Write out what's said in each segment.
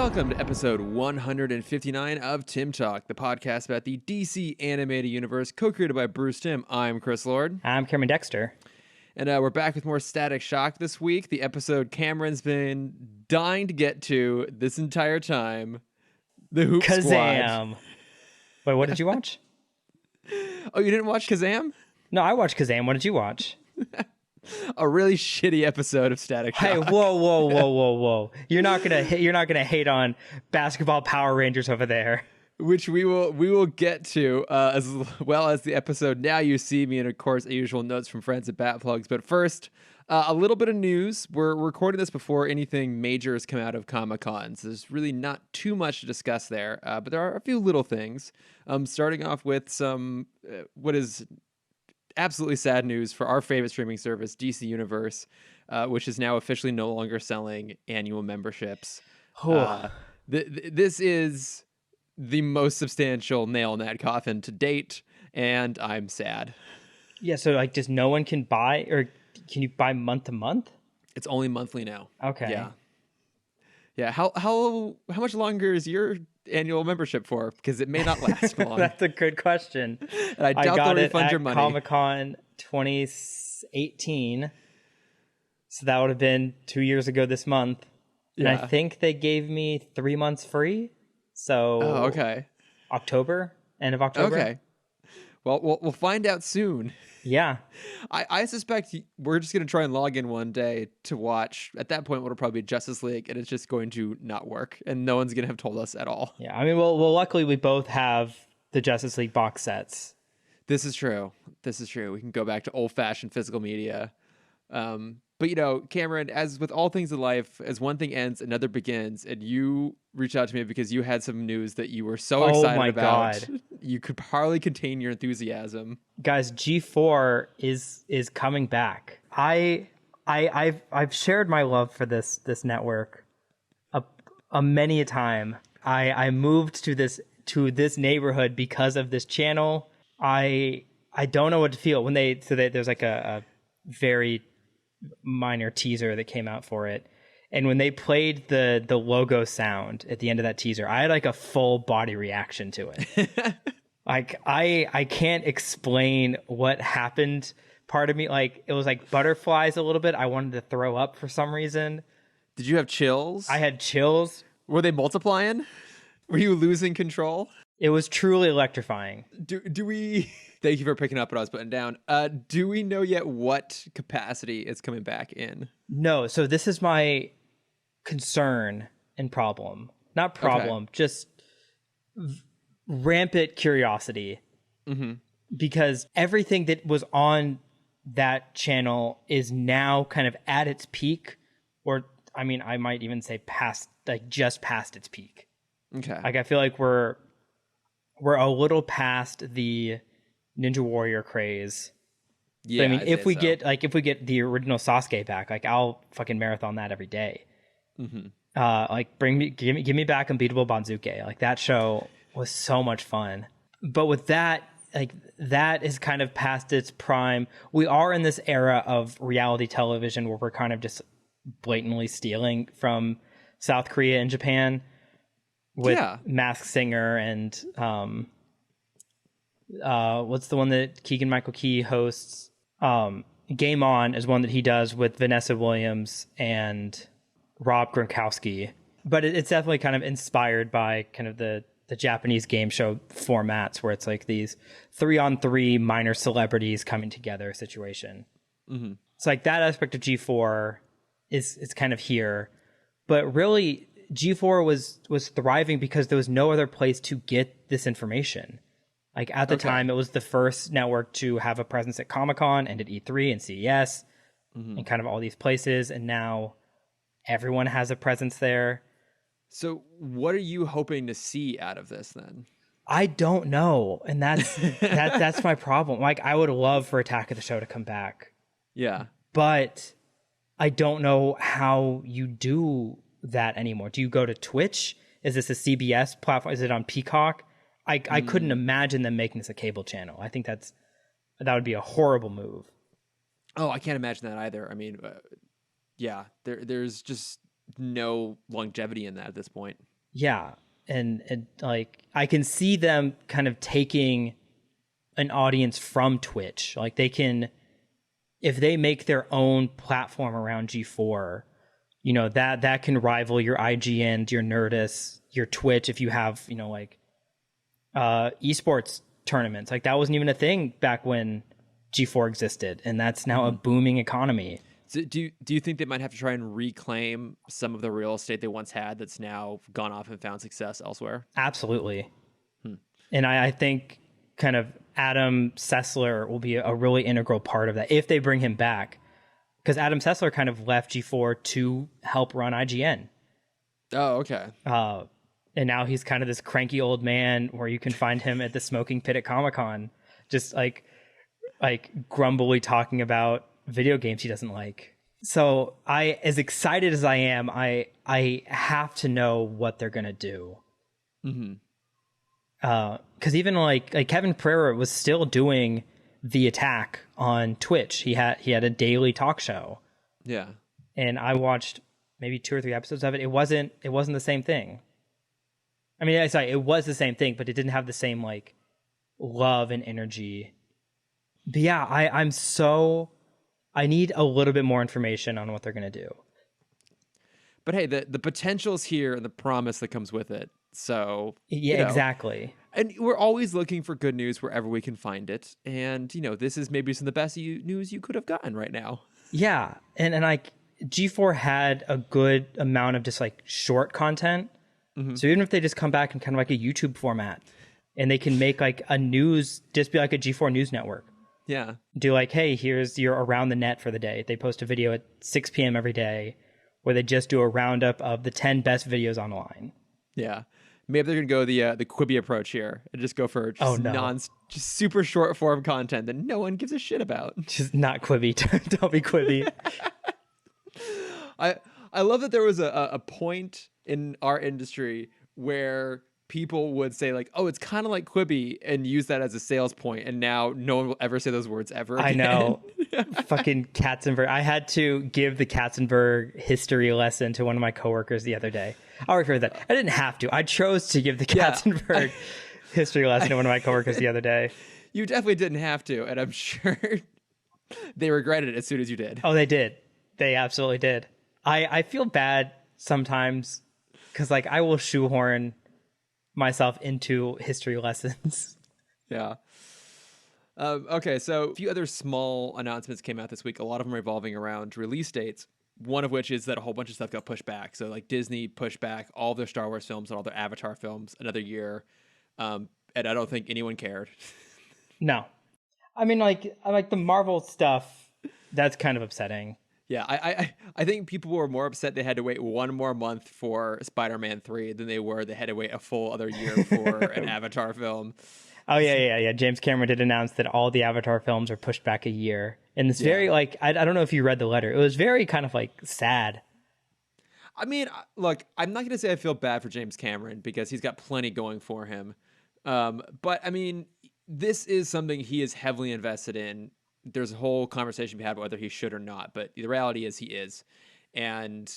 Welcome to episode 159 of Timm Talk, the podcast about the DC animated universe, co-created by Bruce Timm. I'm Chris Lord. I'm Cameron Dexter. And we're back with more Static Shock this week. The episode Cameron's been dying to get to this entire time. The Hoop Squad. Kazam. Wait, what did you watch? Oh, you didn't watch Kazam? No, I watched Kazam. What did you watch? A really shitty episode of Static Shock. Hey, whoa. You're not gonna hate on basketball Power Rangers over there. Which we will get to, as well as the episode Now You See Me, and of course, usual notes from friends at Bat Plugs. But first, a little bit of news. We're recording this before anything major has come out of Comic-Con, so there's really not too much to discuss there. But there are a few little things. Starting off with some what is absolutely sad news for our favorite streaming service, DC Universe, which is now officially no longer selling annual memberships. This is the most substantial nail in that coffin to date, and I'm sad. Yeah, so like, just no one can buy, or can you buy month to month? It's only monthly now. Okay. Yeah. How much longer is your annual membership for? Because it may not last long. That's a good question. And I doubt got they'll it refund at your money. Comic-Con 2018, so that would have been 2 years ago this month. And I think they gave me 3 months free. So, okay. End of October. Okay. Well, we'll find out soon. Yeah. I suspect we're just going to try and log in one day to watch. At that point, what'll probably be Justice League, and it's just going to not work, and no one's going to have told us at all. Yeah. I mean, well, luckily we both have the Justice League box sets. This is true. We can go back to old-fashioned physical media. But, you know, Cameron, as with all things in life, as one thing ends, another begins. And you reached out to me because you had some news that you were so excited about. God. You could hardly contain your enthusiasm. Guys, G4 is coming back. I've shared my love for this network a many a time. I moved to this neighborhood because of this channel. I don't know what to feel when there's like a very minor teaser that came out for it, and when they played the logo sound at the end of that teaser, I had like a full body reaction to it. Like I can't explain what happened. Part of me, like, it was like butterflies a little bit. I wanted to throw up for some reason. Did you have chills? I had chills. Were they multiplying? Were you losing control? It was truly electrifying. Do we... Thank you for picking up what I was putting down. Do we know yet what capacity it's coming back in? No. So this is my concern and problem. Not problem, just rampant curiosity. Mm-hmm. Because everything that was on that channel is now kind of at its peak, or I mean, I might even say just past its peak. Okay. Like, I feel like we're a little past the Ninja Warrior craze. Yeah, but I mean, if we get the original Sasuke back, like, I'll fucking marathon that every day. Mm-hmm. Like, give me back Unbeatable Banzuke. Like, that show was so much fun. But with that, like, that is kind of past its prime. We are in this era of reality television where we're kind of just blatantly stealing from South Korea and Japan with Masked Singer and what's the one that Keegan-Michael Key hosts? Game On is one that he does with Vanessa Williams and Rob Gronkowski. But it's definitely kind of inspired by kind of the Japanese game show formats where it's like these 3-on-3 minor celebrities coming together situation. Mm-hmm. It's like that aspect of G4 is kind of here. But really, G4 was thriving because there was no other place to get this information. Like, at the time, it was the first network to have a presence at Comic-Con and at E3 and CES and kind of all these places. And now everyone has a presence there. So what are you hoping to see out of this then? I don't know. And that's my problem. Like, I would love for Attack of the Show to come back. Yeah. But I don't know how you do that anymore. Do you go to Twitch? Is this a CBS platform? Is it on Peacock? I couldn't imagine them making this a cable channel. I think that would be a horrible move. Oh, I can't imagine that either. I mean, there's just no longevity in that at this point. Yeah. And like I can see them kind of taking an audience from Twitch. Like they can, if they make their own platform around G4, you know, that can rival your IGN, your Nerdist, your Twitch if you have, you know, like esports tournaments. Like that wasn't even a thing back when G4 existed, and that's now a booming economy. So do you think they might have to try and reclaim some of the real estate they once had that's now gone off and found success elsewhere? Absolutely. And I think kind of Adam Sessler will be a really integral part of that if they bring him back. Because Adam Sessler kind of left G4 to help run IGN. Oh, okay. And now he's kind of this cranky old man where you can find him at the smoking pit at Comic-Con, just like grumbly talking about video games he doesn't like. So I, as excited as I am, I have to know what they're gonna do. Because even like Kevin Pereira was still doing The Attack on Twitch. He had a daily talk show. Yeah. And I watched maybe 2 or 3 episodes of it. It wasn't the same thing. I mean, sorry, it was the same thing, but it didn't have the same like love and energy. But yeah, I need a little bit more information on what they're gonna do. But hey, the potential's here and the promise that comes with it. So Yeah, exactly. And we're always looking for good news wherever we can find it. And this is maybe some of the best news you could have gotten right now. Yeah, and like G4 had a good amount of just like short content. So even if they just come back in kind of like a YouTube format, and they can make like a news, just be like a G4 news network. Yeah. Do like, hey, here's your around the net for the day. They post a video at 6 p.m. every day, where they just do a roundup of the 10 best videos online. Yeah. Maybe they're gonna go the Quibi approach here and just go for just just super short form content that no one gives a shit about. Just not Quibi. Don't be Quibi. I love that there was a point in our industry where people would say like, oh, it's kind of like Quibi, and use that as a sales point, and now no one will ever say those words ever again. I know. Fucking Katzenberg. I had to give the Katzenberg history lesson to one of my coworkers the other day. I'll refer to that. I didn't have to. I chose to give the Katzenberg history lesson to one of my coworkers the other day. You definitely didn't have to, and I'm sure they regretted it as soon as you did. Oh, they did. They absolutely did. I feel bad sometimes because like I will shoehorn myself into history lessons. Yeah. Okay, so a few other small announcements came out this week, a lot of them revolving around release dates, one of which is that a whole bunch of stuff got pushed back. So like Disney pushed back all their Star Wars films and all their Avatar films another year, and I don't think anyone cared. No. I mean, I like the Marvel stuff, that's kind of upsetting. Yeah, I think people were more upset they had to wait one more month for Spider-Man 3 than they had to wait a full other year for an Avatar film. Oh, yeah. James Cameron did announce that all the Avatar films are pushed back a year. And it's very, like, I don't know if you read the letter. It was very kind of, like, sad. I mean, look, I'm not going to say I feel bad for James Cameron because he's got plenty going for him. But, I mean, this is something he is heavily invested in. There's a whole conversation we had whether he should or not, but the reality is he is. And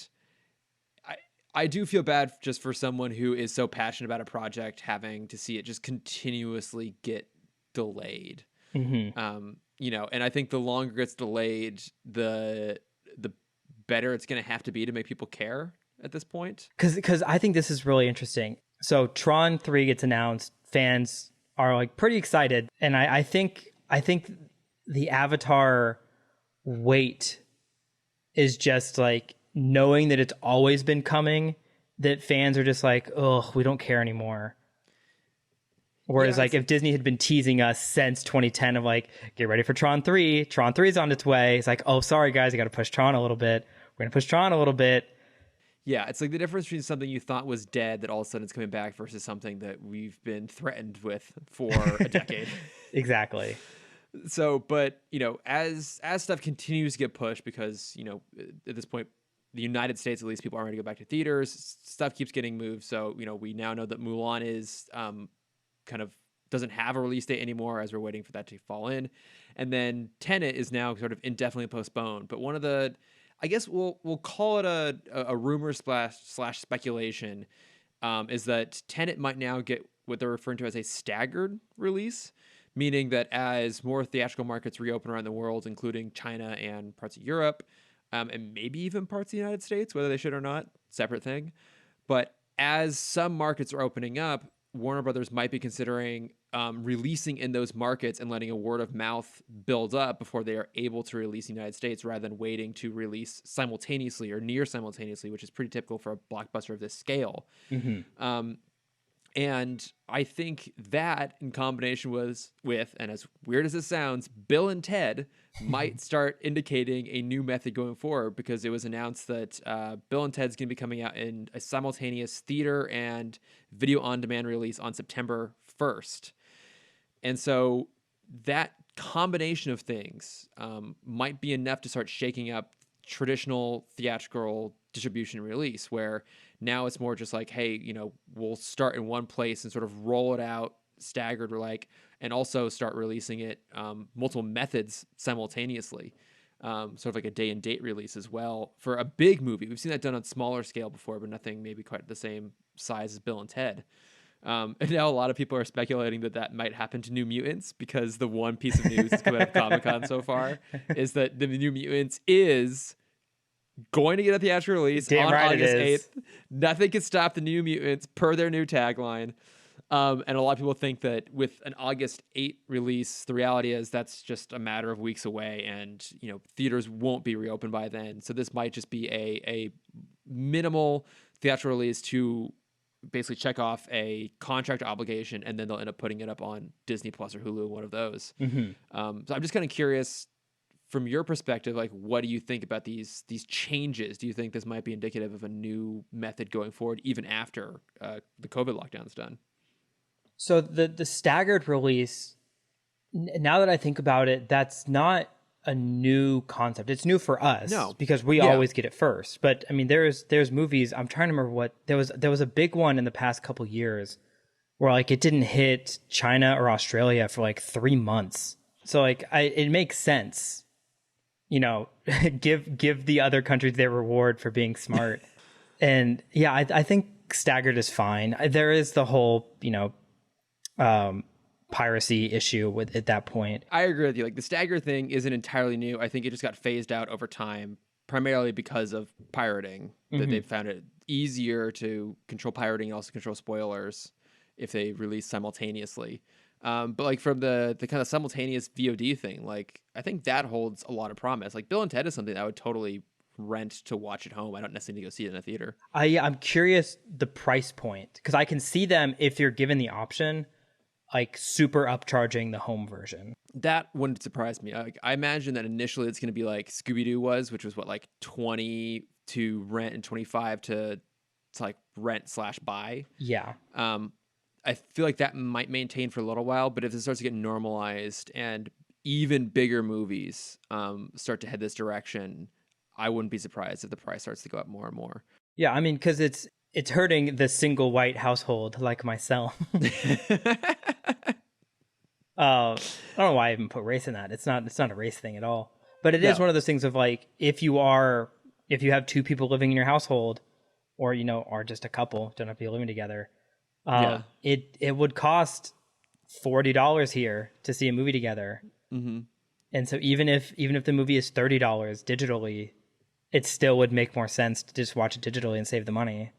I do feel bad just for someone who is so passionate about a project having to see it just continuously get delayed. Mm-hmm. And I think the longer it gets delayed, the better it's going to have to be to make people care at this point. Because I think this is really interesting. So Tron 3 gets announced. Fans are like pretty excited. And I think the Avatar wait is just like knowing that it's always been coming, that fans are just like, oh, we don't care anymore. Whereas like if Disney had been teasing us since 2010 of like, get ready for Tron 3. Tron 3 is on its way. It's like, oh, sorry, guys, I got to push Tron a little bit. We're going to push Tron a little bit. Yeah, it's like the difference between something you thought was dead that all of a sudden it's coming back versus something that we've been threatened with for a decade. Exactly. So, but, as stuff continues to get pushed because, at this point, the United States, at least, people aren't ready to go back to theaters. Stuff keeps getting moved. So, we now know that Mulan is kind of doesn't have a release date anymore as we're waiting for that to fall in. And then Tenet is now sort of indefinitely postponed. But one of the, I guess we'll call it a rumor slash speculation. is that Tenet might now get what they're referring to as a staggered release, meaning that as more theatrical markets reopen around the world, including China and parts of Europe, and maybe even parts of the United States, whether they should or not, separate thing. But as some markets are opening up, Warner Brothers might be considering releasing in those markets and letting a word of mouth build up before they are able to release in the United States, rather than waiting to release simultaneously or near simultaneously, which is pretty typical for a blockbuster of this scale. Mm-hmm. And I think that, in combination with, and as weird as this sounds, Bill and Ted might start indicating a new method going forward, because it was announced that Bill and Ted's going to be coming out in a simultaneous theater and video on demand release on September 1st. And so that combination of things might be enough to start shaking up traditional theatrical distribution and release, where now it's more just like, hey, we'll start in one place and sort of roll it out staggered, or like, and also start releasing it multiple methods simultaneously. Sort of like a day and date release as well for a big movie. We've seen that done on smaller scale before, but nothing maybe quite the same size as Bill and Ted. And now a lot of people are speculating that might happen to New Mutants, because the one piece of news that's come out of Comic-Con so far is that the New Mutants is going to get a theatrical release Damn on right August it is. 8th. Nothing can stop the New Mutants per their new tagline. And a lot of people think that with an August 8th release, the reality is that's just a matter of weeks away, and theaters won't be reopened by then. So this might just be a minimal theatrical release to basically check off a contract obligation, and then they'll end up putting it up on Disney Plus or Hulu, one of those. Mm-hmm. So I'm just kind of curious, from your perspective, like, what do you think about these changes? Do you think this might be indicative of a new method going forward, even after the COVID lockdown's done? So the staggered release, now that I think about it, that's not a new concept. It's new for us, No. because we Yeah. always get it first. But I mean, there's movies. I'm trying to remember what there was a big one in the past couple years where like it didn't hit China or Australia for like 3 months. So like it makes sense, give the other countries their reward for being smart. And yeah, I think staggered is fine. There is the whole piracy issue with at that point. I agree with you. Like, the stagger thing isn't entirely new. I think it just got phased out over time, primarily because of pirating. That they found it easier to control pirating and also control spoilers if they release simultaneously. But like, from the kind of simultaneous VOD thing, like, I think that holds a lot of promise. Like, Bill and Ted is something that I would totally rent to watch at home. I don't necessarily need to go see it in a theater. I'm curious the price point, because I can see them, if you're given the option, like super upcharging the home version. That wouldn't surprise me. I imagine that initially it's going to be like Scooby-Doo was, which was what, like 20 to rent and 25 to like rent/buy. Yeah. I feel like that might maintain for a little while, but if it starts to get normalized and even bigger movies start to head this direction, I wouldn't be surprised if the price starts to go up more and more. Yeah, I mean, because it's hurting the single white household like myself. I don't know why I even put race in that. It's not a race thing at all. But it is one of those things of like, if you have two people living in your household, or or just a couple, don't have to be living together, it would cost $40 here to see a movie together. Mm-hmm. And so even if the movie is $30 digitally, it still would make more sense to just watch it digitally and save the money.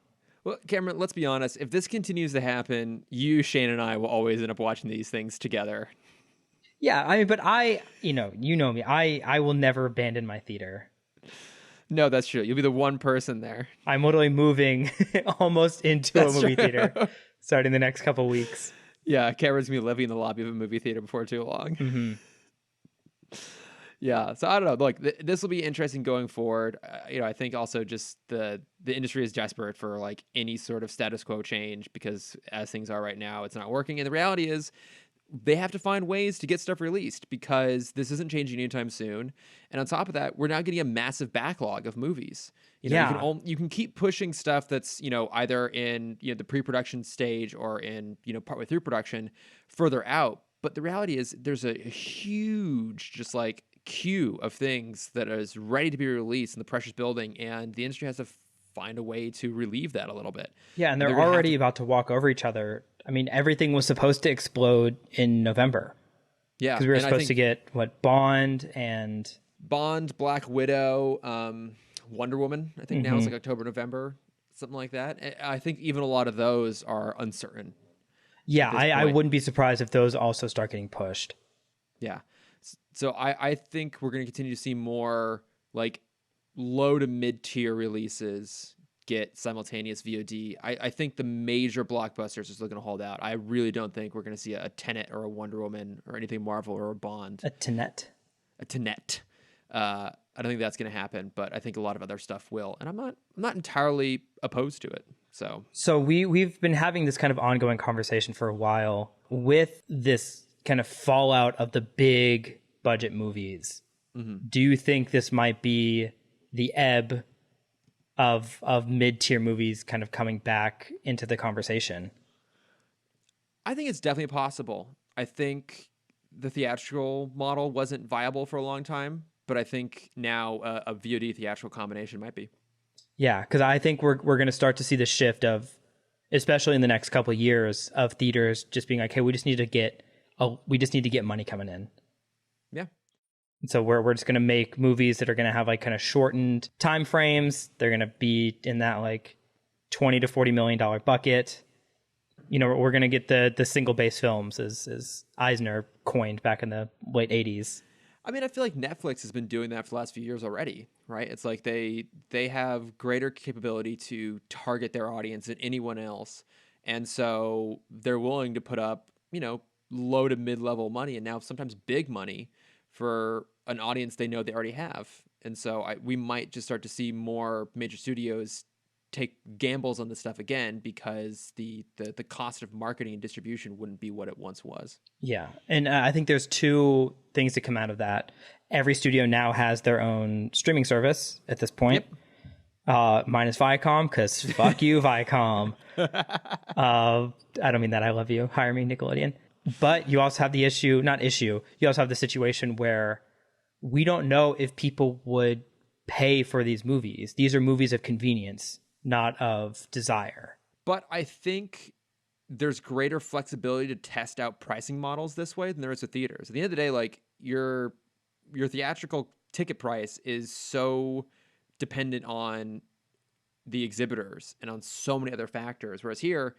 Well, Cameron, let's be honest. If this continues to happen, you, Shane, and I will always end up watching these things together. Yeah, I mean, but you know me. I will never abandon my theater. No, that's true. You'll be the one person there. I'm literally moving almost into a movie theater starting the next couple weeks. Yeah, Cameron's going to be living in the lobby of a movie theater before too long. Mm-hmm. Yeah, so I don't know. Look, this will be interesting going forward. I think also just the industry is desperate for like any sort of status quo change, because as things are right now, it's not working. And the reality is, they have to find ways to get stuff released, because this isn't changing anytime soon. And on top of that, we're now getting a massive backlog of movies. You can keep pushing stuff that's either in the pre-production stage or in partway through production further out. But the reality is, there's a huge just like queue of things that is ready to be released, and the pressure's building, and the industry has to find a way to relieve that a little bit. Yeah, and they're already about to walk over each other. I mean, everything was supposed to explode in November. Yeah, because we were and supposed to get Bond and Black Widow, Wonder Woman. I think now it's like October, November, something like that. I think even a lot of those are uncertain. Yeah, I wouldn't be surprised if those also start getting pushed. Yeah. So I think we're going to continue to see more like low to mid tier releases get simultaneous VOD. I think the major blockbusters are still going to hold out. I really don't think we're going to see a Tenet or a Wonder Woman or anything Marvel or a Bond. A Tenet. I don't think that's going to happen, but I think a lot of other stuff will, and I'm not entirely opposed to it. So we've been having this kind of ongoing conversation for a while with this kind of fallout of the big budget movies. Do you think this might be the ebb of mid-tier movies kind of coming back into the conversation? I think it's definitely possible. I think the theatrical model wasn't viable for a long time, but I think now a VOD theatrical combination might be. Yeah, because I think we're going to start to see the shift of, especially in the next couple of years, of theaters just being like, hey, we just need to get money coming in. Yeah. So we're just going to make movies that are going to have like kind of shortened time frames. They're going to be in that like $20 to $40 million bucket. You know, we're going to get the single base films, as Eisner coined back in the late 80s. I mean, I feel like Netflix has been doing that for the last few years already, right? It's like they have greater capability to target their audience than anyone else. And so they're willing to put up, you know, low to mid-level money and now sometimes big money for an audience they know they already have. And so we might just start to see more major studios take gambles on this stuff again because the cost of marketing and distribution wouldn't be what it once was. Yeah. And I think there's two things that come out of that. Every studio now has their own streaming service at this point. Yep. Mine is Viacom, because fuck you, Viacom. I don't mean that. I love you. Hire me, Nickelodeon. But you also have the you also have the situation where we don't know if people would pay for these movies. These are movies of convenience, not of desire. But I think there's greater flexibility to test out pricing models this way than there is with theaters. At the end of the day, like your theatrical ticket price is so dependent on the exhibitors and on so many other factors. Whereas here,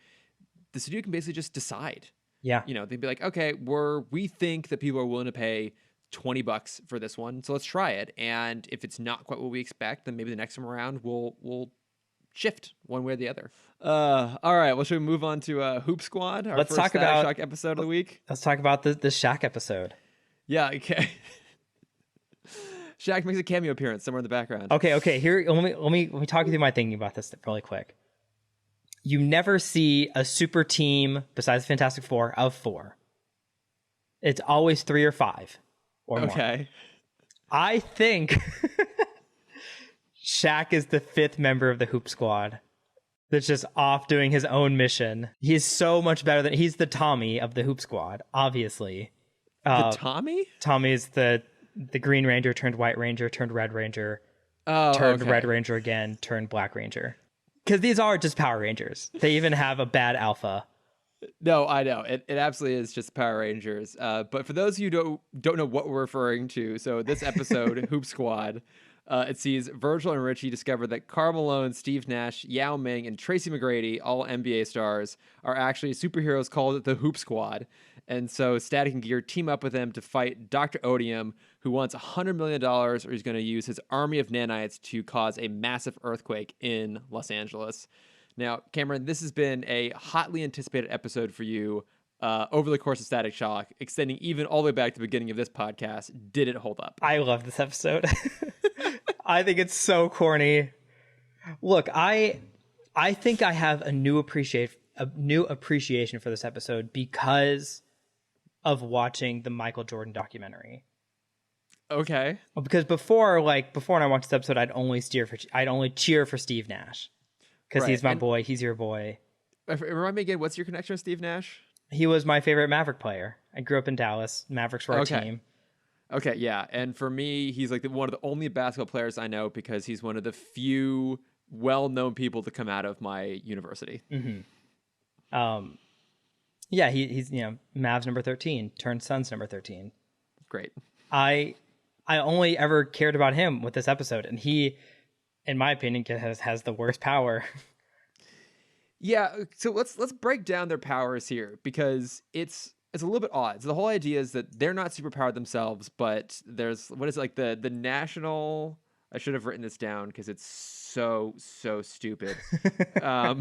the studio can basically just decide. Yeah. You know, they'd be like, okay, we think that people are willing to pay $20 for this one, so let's try it. And if it's not quite what we expect, then maybe the next time around we'll shift one way or the other. All right. Well, should we move on to Hoop Squad? Let's talk about Shock episode of the week. Let's talk about the Shaq episode. Yeah. Okay. Shaq makes a cameo appearance somewhere in the background. Okay. Here, let me talk you through my thinking about this really quick. You never see a super team besides Fantastic Four of 4. It's always 3 or 5 or more. Okay. I think Shaq is the 5th member of the Hoop Squad that's just off doing his own mission. He's so much better than he's the Tommy of the Hoop Squad, obviously. The Tommy? Tommy is the Green Ranger turned White Ranger turned Red Ranger turned Red Ranger again turned Black Ranger. Because these are just Power Rangers. They even have a bad alpha. No, I know. It absolutely is just Power Rangers. But for those of you who don't know what we're referring to, so this episode, Hoop Squad, it sees Virgil and Richie discover that Karl Malone, Steve Nash, Yao Ming, and Tracy McGrady, all NBA stars, are actually superheroes called the Hoop Squad. And so Static and Gear team up with them to fight Dr. Odium, who wants $100 million, or he's going to use his army of nanites to cause a massive earthquake in Los Angeles. Now, Cameron, this has been a hotly anticipated episode for you over the course of Static Shock, extending even all the way back to the beginning of this podcast. Did it hold up? I love this episode. I think it's so corny. Look, I think I have a new appreciation for this episode because of watching the Michael Jordan documentary. Okay. Because before when I watched this episode, I'd only cheer for Steve Nash because he's my boy. He's your boy. Remind me again, what's your connection with Steve Nash? He was my favorite Maverick player. I grew up in Dallas. Mavericks were our team. Okay, yeah. And for me, he's like one of the only basketball players I know because he's one of the few well-known people to come out of my university. Yeah, he's Mavs number 13 turned Suns number 13. Great. I only ever cared about him with this episode, and he, in my opinion, has the worst power. Yeah, so let's break down their powers here, because it's a little bit odd. So the whole idea is that they're not superpowered themselves, but there's what is it, like the national. I should have written this down because it's so stupid. Oh,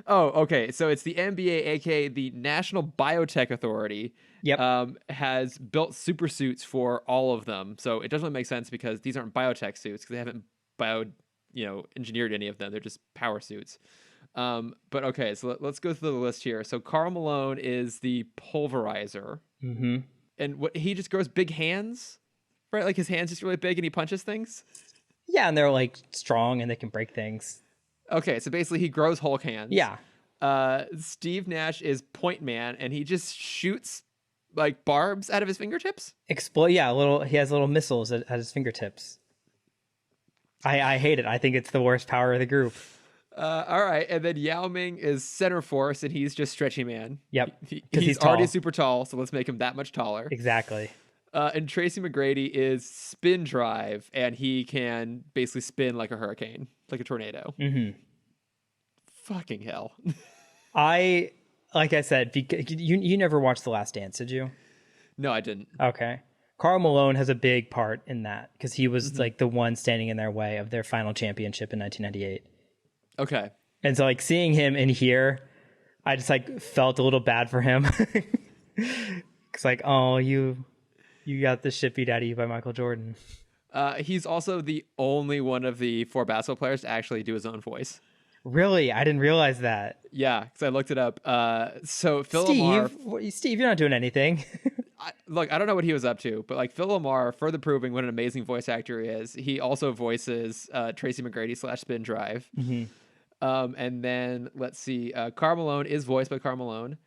okay. So it's the NBA, aka the National Biotech Authority. Yep. Has built super suits for all of them. So it doesn't really make sense because these aren't biotech suits because they haven't engineered any of them. They're just power suits. But okay, so let's go through the list here. So Karl Malone is the pulverizer. Mm-hmm. And what, he just grows big hands, right? Like his hands just really big and he punches things. Yeah, and they're like strong and they can break things. Okay, so basically he grows Hulk hands. Yeah. Steve Nash is Point Man, and he just shoots like barbs out of his fingertips. Yeah, he has little missiles at his fingertips. I hate it. I think it's the worst power of the group. All right, and then Yao Ming is Center Force, and he's just Stretchy Man. Yep, he's already super tall, so let's make him that much taller. Exactly. And Tracy McGrady is Spin Drive, and he can basically spin like a hurricane, like a tornado. Mm-hmm. Fucking hell. Like I said, you never watched The Last Dance, did you? No, I didn't. Okay. Karl Malone has a big part in that because he was like the one standing in their way of their final championship in 1998. Okay. And so like seeing him in here, I just like felt a little bad for him. It's like, oh, you got the shit beat out of you by Michael Jordan. He's also the only one of the 4 basketball players to actually do his own voice. Really? I didn't realize that. Yeah, because I looked it up. So Phil Steve, Lamar, Steve, you're not doing anything. Look, I don't know what he was up to, but like Phil Lamar, further proving what an amazing voice actor he is, he also voices Tracy McGrady / Spin Drive. Mm-hmm. And then let's see, Karl Malone is voiced by Karl Malone.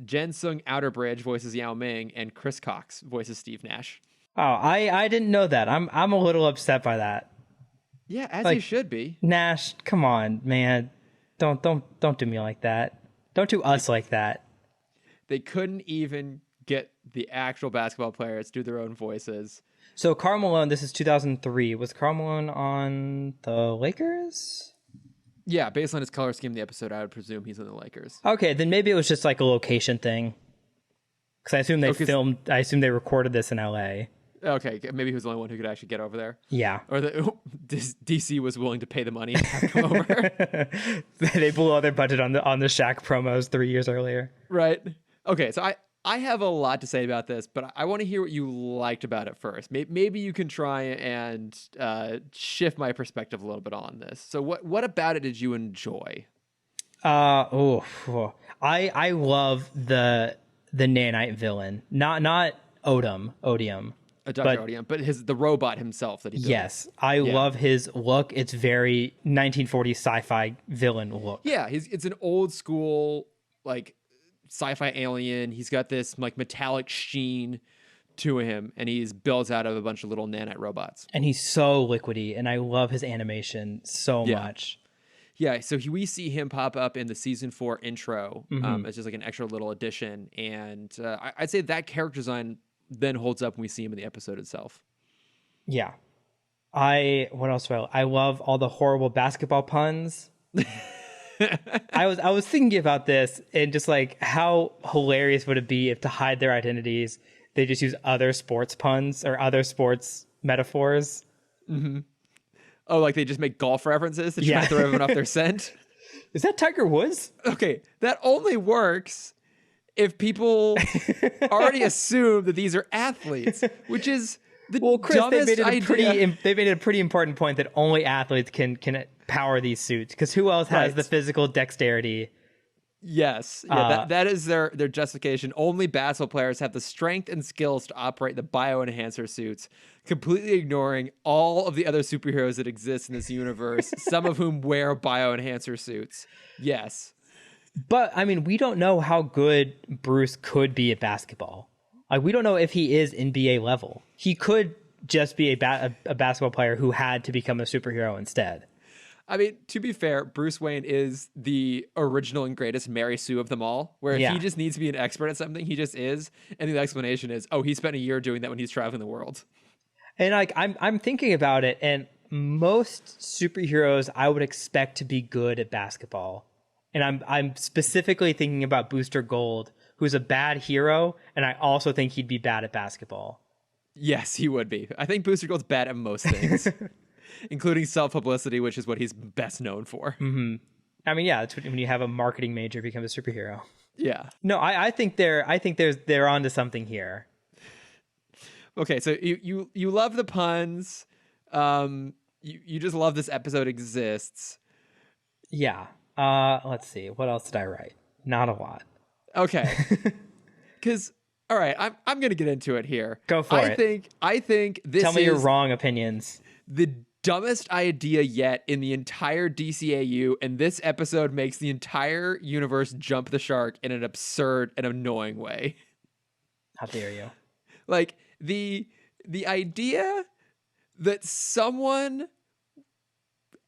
Jen Sung Outerbridge voices Yao Ming, and Chris Cox voices Steve Nash. Oh, I didn't know that. I'm a little upset by that. Yeah, as you should be. Nash, come on, man. Don't do me like that. Don't do us like that. They couldn't even get the actual basketball players to do their own voices. So Karl Malone, this is 2003. Was Karl Malone on the Lakers? Yeah, based on his color scheme in the episode, I would presume he's on the Lakers. Okay, then maybe it was just like a location thing. Because I assume I assume they recorded this in LA. Okay, maybe he was the only one who could actually get over there. Yeah. Or DC was willing to pay the money to have come over. They blew all their budget on the Shaq promos 3 years earlier. Right. Okay, so I have a lot to say about this, but I want to hear what you liked about it first. Maybe you can try and shift my perspective a little bit on this. So what about it did you enjoy? I love the nanite villain, not Odium. Dr. Odium, but the robot himself that he built. Yes, I love his look. It's very 1940s sci-fi villain look. Yeah, it's an old school like sci-fi alien. He's got this like metallic sheen to him, and he's built out of a bunch of little nanite robots. And he's so liquidy, and I love his animation so much. Yeah, so we see him pop up in the season 4 intro as just like an extra little addition, and I'd say that character design then holds up when we see him in the episode itself. Yeah. What else do I love all the horrible basketball puns. I was thinking about this and just like how hilarious would it be if to hide their identities they just use other sports puns or other sports metaphors. Mm-hmm. Oh, like they just make golf references to try to throw everyone off their scent? Is that Tiger Woods? Okay, that only works if people already assume that these are athletes, which is the dumbest idea. They made a pretty important point that only athletes can power these suits, because who else has the physical dexterity? Yes, that is their justification. Only basketball players have the strength and skills to operate the bioenhancer suits, completely ignoring all of the other superheroes that exist in this universe, some of whom wear bioenhancer suits. Yes. But, I mean, we don't know how good Bruce could be at basketball. Like, we don't know if he is NBA level. He could just be a basketball player who had to become a superhero instead. I mean, to be fair, Bruce Wayne is the original and greatest Mary Sue of them all, where if he Yeah. just needs to be an expert at something, he just is. And the explanation is, oh, he spent a year doing that when he's traveling the world. And like I'm thinking about it, and most superheroes I would expect to be good at basketball. And I'm specifically thinking about Booster Gold, who's a bad hero, and I also think he'd be bad at basketball. Yes, he would be. I think Booster Gold's bad at most things, including self-publicity, which is what he's best known for. Mm-hmm. I mean, yeah, it's when you have a marketing major become a superhero. Yeah. No, I think they're onto something here. Okay, so you love the puns. You just love this episode exists. Yeah. Let's see. What else did I write? Not a lot. Okay. Because all right, I'm gonna get into it here. Go for it. I think this Tell me is your wrong opinions. the dumbest idea yet in the entire DCAU, and this episode makes the entire universe jump the shark in an absurd and annoying way. How dare you? Like the idea that someone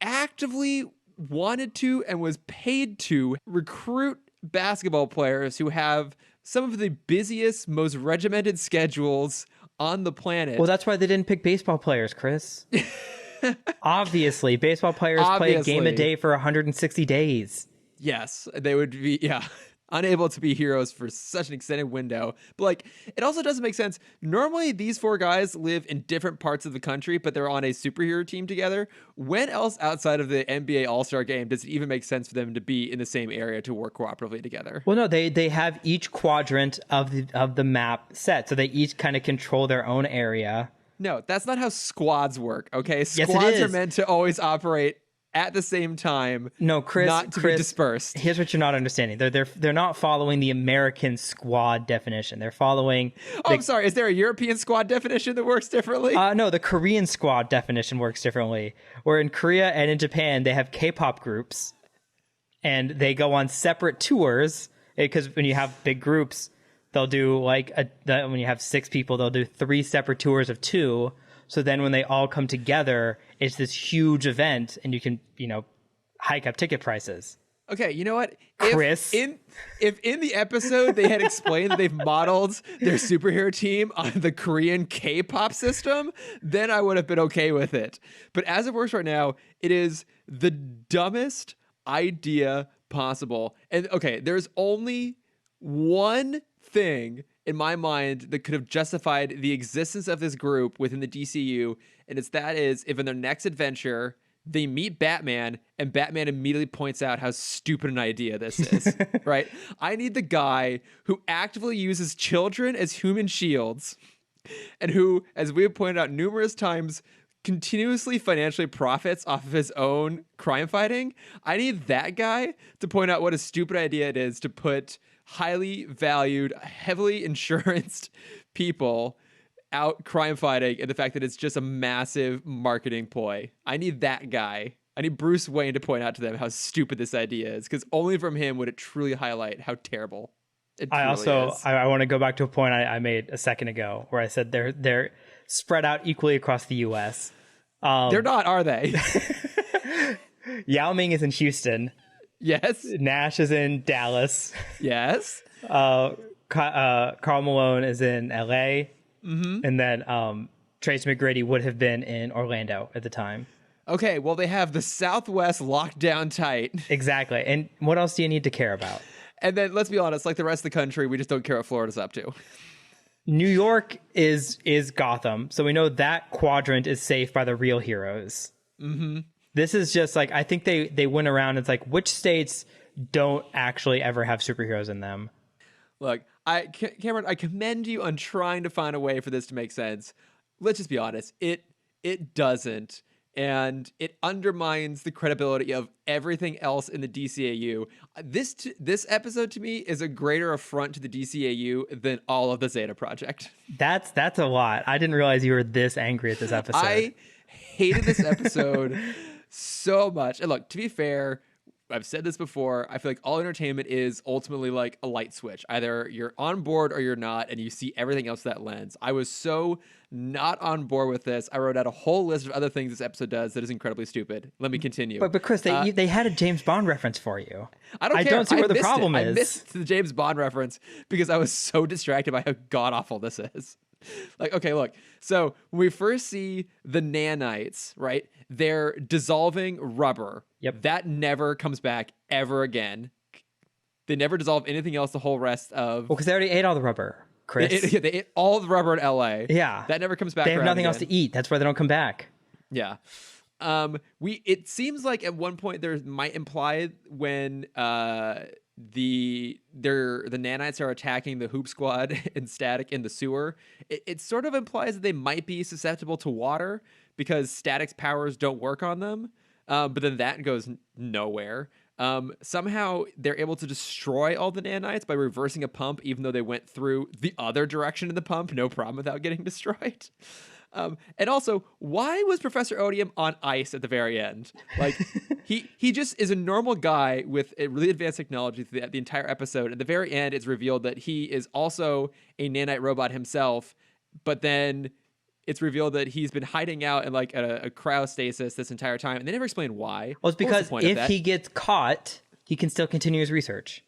actively wanted to and was paid to recruit basketball players who have some of the busiest, most regimented schedules on the planet. Well, that's why they didn't pick baseball players, Chris. Obviously, baseball players play a game a day for 160 days. Yes, they would be, unable to be heroes for such an extended window. But like, it also doesn't make sense. Normally, these four guys live in different parts of the country, but they're on a superhero team together. When else outside of the NBA All-Star Game does it even make sense for them to be in the same area to work cooperatively together? Well, no, they have each quadrant of the map set, so they each kind of control their own area. No, that's not how squads work, okay? Yes, it Squads is. are meant to always operate at the same time. No, Chris, not to be dispersed. Here's what you're not understanding. They're not following the American squad definition. They're following I'm sorry. Is there a European squad definition that works differently? no, the Korean squad definition works differently. Where in Korea and in Japan, they have K-pop groups, and they go on separate tours. Because when you have big groups, they'll do when you have 6 people, they'll do 3 separate tours of 2. So then when they all come together, it's this huge event, and you can, hike up ticket prices. Okay, you know what? Chris? If in the episode they had explained that they've modeled their superhero team on the Korean K-pop system, then I would have been okay with it. But as it works right now, it is the dumbest idea possible. And okay, there's only one thing in my mind that could have justified the existence of this group within the DCU, and that is if in their next adventure they meet Batman and Batman immediately points out how stupid an idea this is. Right? I need the guy who actively uses children as human shields and who, as we have pointed out numerous times, continuously financially profits off of his own crime fighting. I need that guy to point out what a stupid idea it is to put highly valued, heavily insuranced people out crime fighting, and the fact that it's just a massive marketing ploy. I need that guy. I need Bruce Wayne to point out to them how stupid this idea is, because only from him would it truly highlight how terrible it truly is. I want to go back to a point I made a second ago where I said they're spread out equally across the U.S. They're not, are they? Yao Ming is in Houston. Yes. Nash is in Dallas. Yes. Karl Malone is in L.A. Mm-hmm. And then Trace McGrady would have been in Orlando at the time. Okay, well, they have the Southwest locked down tight. Exactly. And what else do you need to care about? And then, let's be honest, like the rest of the country, we just don't care what Florida's up to. New York is Gotham, so we know that quadrant is safe by the real heroes. Mm-hmm. This is just like, I think they went around, it's like, which states don't actually ever have superheroes in them? Look, Cameron, I commend you on trying to find a way for this to make sense. Let's just be honest. It doesn't. And it undermines the credibility of everything else in the DCAU. This episode to me is a greater affront to the DCAU than all of the Zeta Project. That's a lot. I didn't realize you were this angry at this episode. I hated this episode so much. And look, to be fair, I've said this before. I feel like all entertainment is ultimately like a light switch. Either you're on board or you're not, and you see everything else that lens. I was so not on board with this. I wrote out a whole list of other things this episode does that is incredibly stupid. Let me continue. But Chris, they had a James Bond reference for you. I don't care. I don't see where the missed problem it. is. I missed the James Bond reference because I was so distracted by how god awful this is. Like, okay, look. So when we first see the nanites, right? They're dissolving rubber. Yep. That never comes back ever again. They never dissolve anything else the whole rest of. Well, because they already ate all the rubber, Chris. They ate all the rubber in LA. Yeah. That never comes back. They have around nothing again. else to eat. That's why they don't come back. Yeah. It seems like at one point there might imply when the nanites are attacking the Hoop Squad and Static in the sewer, it sort of implies that they might be susceptible to water because Static's powers don't work on them. But then that goes nowhere. Somehow they're able to destroy all the nanites by reversing a pump, even though they went through the other direction of the pump, no problem without getting destroyed. And also, why was Professor Odium on ice at the very end? Like, he just is a normal guy with a really advanced technology through the entire episode. At the very end, it's revealed that he is also a nanite robot himself, but then it's revealed that he's been hiding out in like a cryostasis this entire time, and they never explain why. Well, it's because What was the point of if that? he gets caught, he can still continue his research.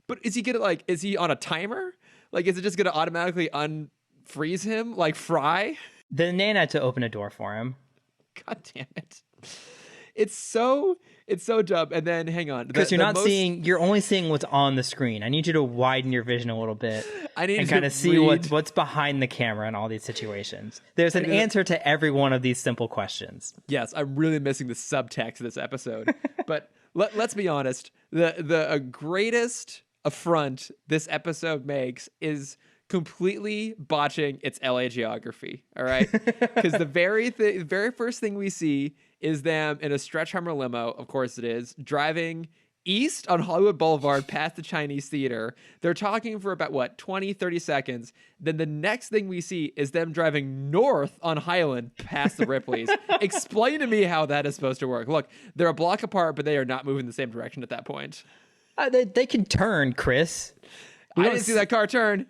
But is he on a timer? Like, is it just gonna automatically unfreeze him like Fry? The nanites to open a door for him. God damn it. It's so dumb. And then hang on. Because you're only seeing what's on the screen. I need you to widen your vision a little bit. I need and to kind of see read- what's behind the camera in all these situations. There's an answer to every one of these simple questions. Yes, I'm really missing the subtext of this episode. But let's be honest. The greatest affront this episode makes is completely botching its LA geography. All right, because the very first thing we see is them in a stretch Hummer limo. Of course, it is driving east on Hollywood Boulevard past the Chinese theater. They're talking for about 20-30 seconds. Then the next thing we see is them driving north on Highland past the Ripleys. Explain to me how that is supposed to work. Look, they're a block apart, but they are not moving the same direction at that point. They can turn, Chris. I didn't see that car turn.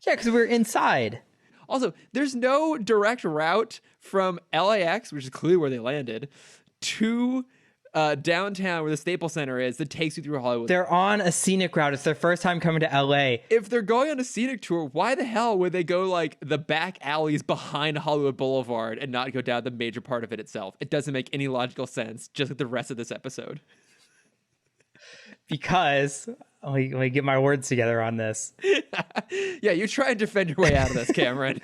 Yeah, because we're inside. Also, there's no direct route from LAX, which is clearly where they landed, to downtown where the Staples Center is that takes you through Hollywood. They're on a scenic route. It's their first time coming to LA. If they're going on a scenic tour, why the hell would they go like the back alleys behind Hollywood Boulevard and not go down the major part of it itself? It doesn't make any logical sense, just like the rest of this episode. Because let me get my words together on this. Yeah, you try and defend your way out of this, Cameron.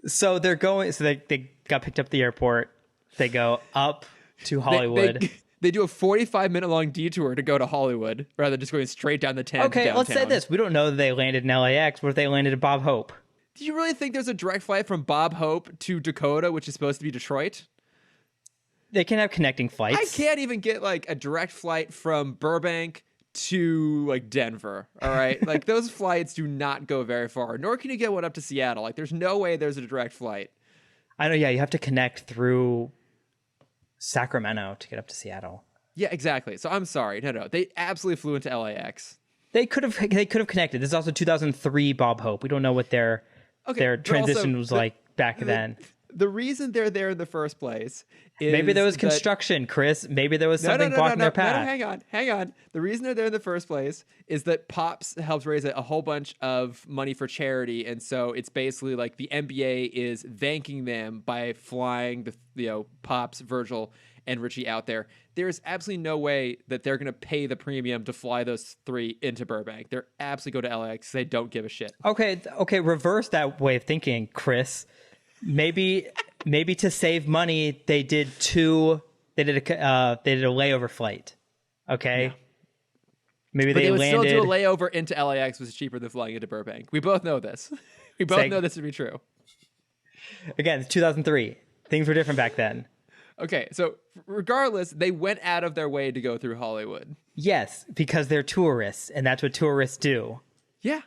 So they got picked up at the airport. They go up to Hollywood. They do a 45-minute long detour to go to Hollywood rather than just going straight down the 10 Okay, downtown. let's say this. We don't know that they landed in LAX. What if they landed at Bob Hope? Do you really think there's a direct flight from Bob Hope to Dakota, which is supposed to be Detroit? They can have connecting flights. I can't even get like a direct flight from Burbank to like Denver. All right. Like those flights do not go very far, nor can you get one up to Seattle. Like there's no way there's a direct flight. I know. Yeah, you have to connect through Sacramento to get up to Seattle. Yeah, exactly. So I'm sorry. No. They absolutely flew into LAX. They could have connected. This is also 2003 Bob Hope. We don't know what their transition was like back then. The reason they're there in the first place is maybe there was construction, Chris. Maybe there was something blocking their path. No, hang on. The reason they're there in the first place is that Pops helps raise a whole bunch of money for charity, and so it's basically like the NBA is thanking them by flying Pops, Virgil, and Richie out there. There's absolutely no way that they're going to pay the premium to fly those three into Burbank. They're absolutely go to LAX. They don't give a shit. Okay. Reverse that way of thinking, Chris. Maybe to save money, they did a layover flight. Okay. Yeah. Maybe they would landed. Still do a layover into LAX was cheaper than flying into Burbank. We both know this. We both know this to be true. Again, it's 2003. Things were different back then. Okay, so regardless, they went out of their way to go through Hollywood. Yes, because they're tourists, and that's what tourists do. Yeah.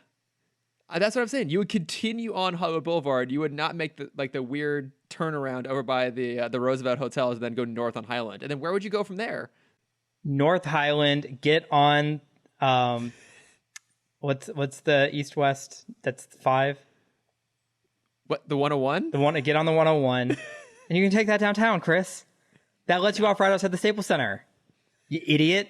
That's what I'm saying. You would continue on Hollywood Boulevard. You would not make the weird turnaround over by the Roosevelt Hotels and then go north on Highland. And then where would you go from there? North Highland, get on what's the east west? That's 5. What, the 101? The one to get on the 101, and you can take that downtown, Chris. That lets you off right outside the Staples Center. You idiot.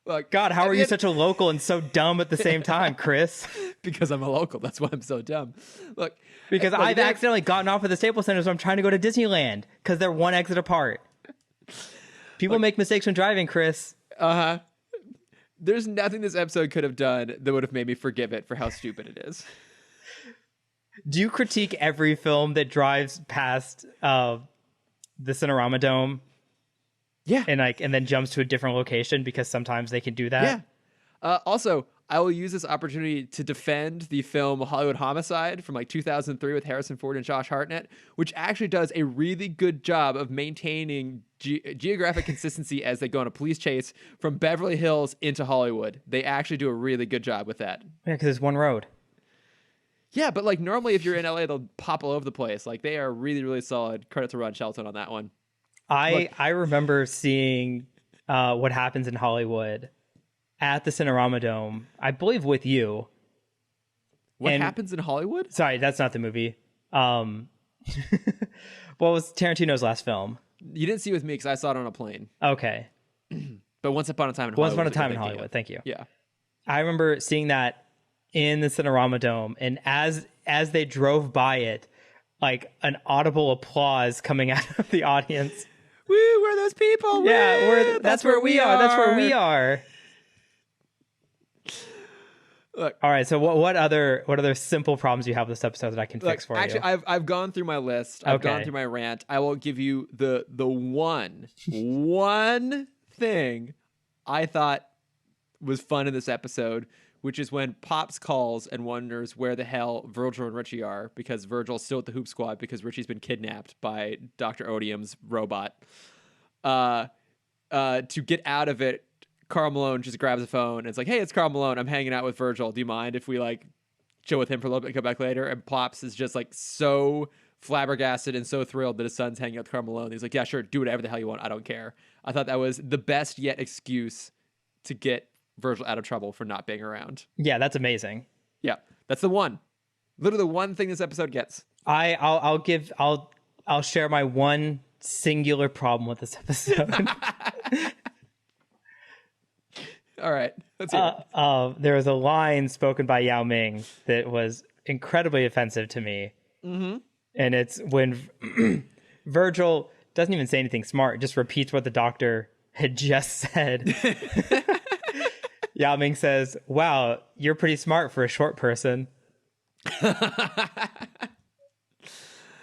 Look, God, how are you such a local and so dumb at the same time, Chris? Because I'm a local. That's why I'm so dumb. Look, Because I've accidentally gotten off at the Staples Center, so I'm trying to go to Disneyland because they're one exit apart. People make mistakes when driving, Chris. There's nothing this episode could have done that would have made me forgive it for how stupid it is. Do you critique every film that drives past the Cinerama Dome? Yeah. And then jumps to a different location because sometimes they can do that? Yeah. Also, I will use this opportunity to defend the film Hollywood Homicide from like 2003 with Harrison Ford and Josh Hartnett, which actually does a really good job of maintaining geographic consistency as they go on a police chase from Beverly Hills into Hollywood. They actually do a really good job with that. Yeah, because it's one road. Yeah, but like normally if you're in LA, they'll pop all over the place. Like they are really, really solid. Credit to Ron Shelton on that one. I remember seeing What Happens in Hollywood at the Cinerama Dome, I believe with you. What Happens in Hollywood? Sorry, that's not the movie. What was Tarantino's last film? You didn't see it with me because I saw it on a plane. Okay. But Once Upon a Time in Hollywood. Once Upon a Time in Hollywood, thank you. Yeah. I remember seeing that in the Cinerama Dome, and as they drove by it, like an audible applause coming out of the audience. Woo, we're those people. Woo! Yeah, that's where we are. That's where we are. Look, all right. So what other simple problems you have with this episode that I can fix for you? Actually, I've gone through my list. I've gone through my rant. I will give you the one thing I thought was fun in this episode, which is when Pops calls and wonders where the hell Virgil and Richie are because Virgil's still at the Hoop Squad because Richie's been kidnapped by Dr. Odium's robot. To get out of it, Karl Malone just grabs a phone and it's like, hey, it's Karl Malone. I'm hanging out with Virgil. Do you mind if we like chill with him for a little bit and come back later? And Pops is just like so flabbergasted and so thrilled that his son's hanging out with Karl Malone. He's like, yeah, sure, do whatever the hell you want. I don't care. I thought that was the best yet excuse to get Virgil out of trouble for not being around. Yeah, that's amazing. Yeah, that's the one. Literally the one thing this episode gets. I'll share my one singular problem with this episode. All right, let's hear it. There was a line spoken by Yao Ming that was incredibly offensive to me. Mm-hmm. And it's when Virgil doesn't even say anything smart, just repeats what the doctor had just said. Yao Ming says, wow, you're pretty smart for a short person. And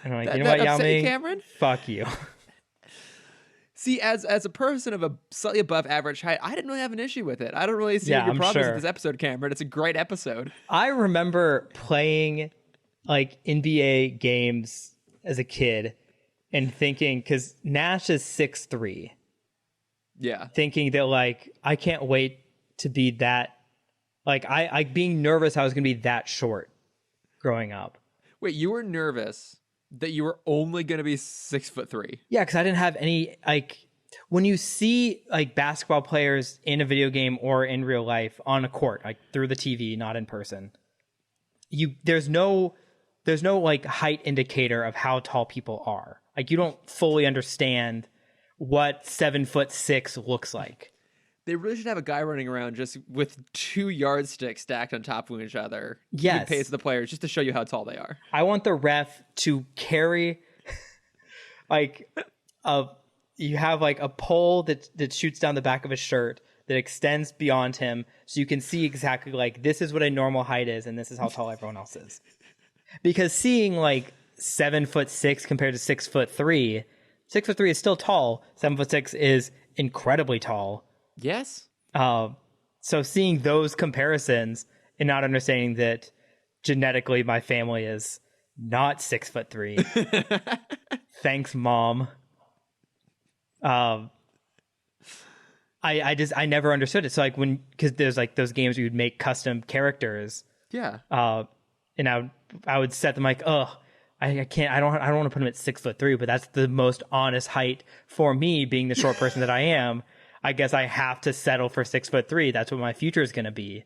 I'm like, you know what, Yao Ming? Cameron? Fuck you. See, as a person of a slightly above average height, I didn't really have an issue with it. I don't really see any problems with this episode, Cameron. It's a great episode. I remember playing like NBA games as a kid and thinking, because Nash is 6'3". Yeah. Thinking that like, I can't wait to be that, like I being nervous I was gonna be that short growing up. Wait, you were nervous that you were only gonna be 6'3"? Yeah, because I didn't have any, like, when you see like basketball players in a video game or in real life on a court, like through the TV, not in person, there's no like height indicator of how tall people are. Like you don't fully understand what 7'6" looks like. They really should have a guy running around just with 2 yardsticks stacked on top of each other. Yes. Pace the players just to show you how tall they are. I want the ref to carry like you have like a pole that shoots down the back of his shirt that extends beyond him so you can see exactly like this is what a normal height is and this is how tall everyone else is. Because seeing like 7'6" compared to 6'3", 6'3" is still tall. 7'6" is incredibly tall. Yes. So seeing those comparisons and not understanding that genetically my family is not 6'3". Thanks, Mom. I never understood it. So like because there's like those games where you'd make custom characters. Yeah. And I would set them like, I I can't. I don't want to put him at 6'3", but that's the most honest height for me, being the short person that I am. I guess I have to settle for 6'3". That's what my future is going to be.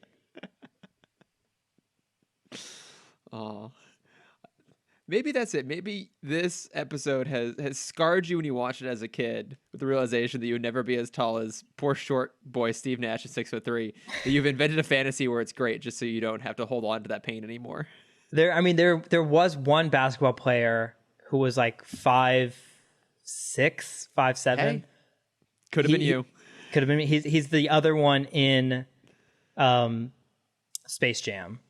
Oh, maybe that's it. Maybe this episode has scarred you when you watched it as a kid, with the realization that you would never be as tall as poor short boy Steve Nash at 6'3". That you've invented a fantasy where it's great, just so you don't have to hold on to that pain anymore. There was one basketball player who was like 5'6", 5'7". Hey, could have been you. Could have been me. He's the other one in Space Jam.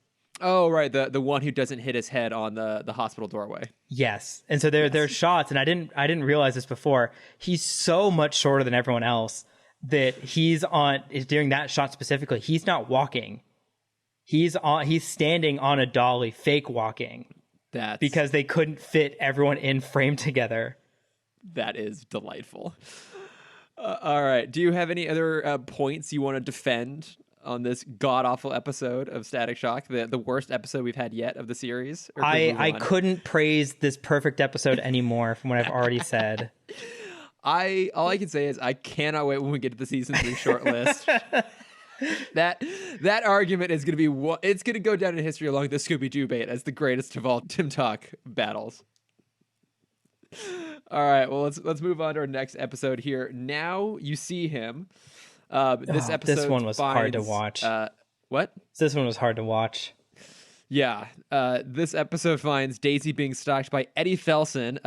Oh, right, the one who doesn't hit his head on the hospital doorway. Yes. And so there's shots, and I didn't realize this before. He's so much shorter than everyone else that during that shot specifically, he's not walking. He's standing on a dolly, fake walking. Because they couldn't fit everyone in frame together. That is delightful. All right. Do you have any other points you want to defend on this god-awful episode of Static Shock, the worst episode we've had yet of the series? I couldn't praise this perfect episode anymore from what I've already said. All I can say is I cannot wait when we get to the season 3 short list. That argument is going to be it's going to go down in history along the Scooby-Doo bait as the greatest of all Tim Talk battles. All right, well let's move on to our next episode here. Now You See Him. This one was hard to watch. What? This one was hard to watch. Yeah. This episode finds Daisy being stalked by Eddie Felson.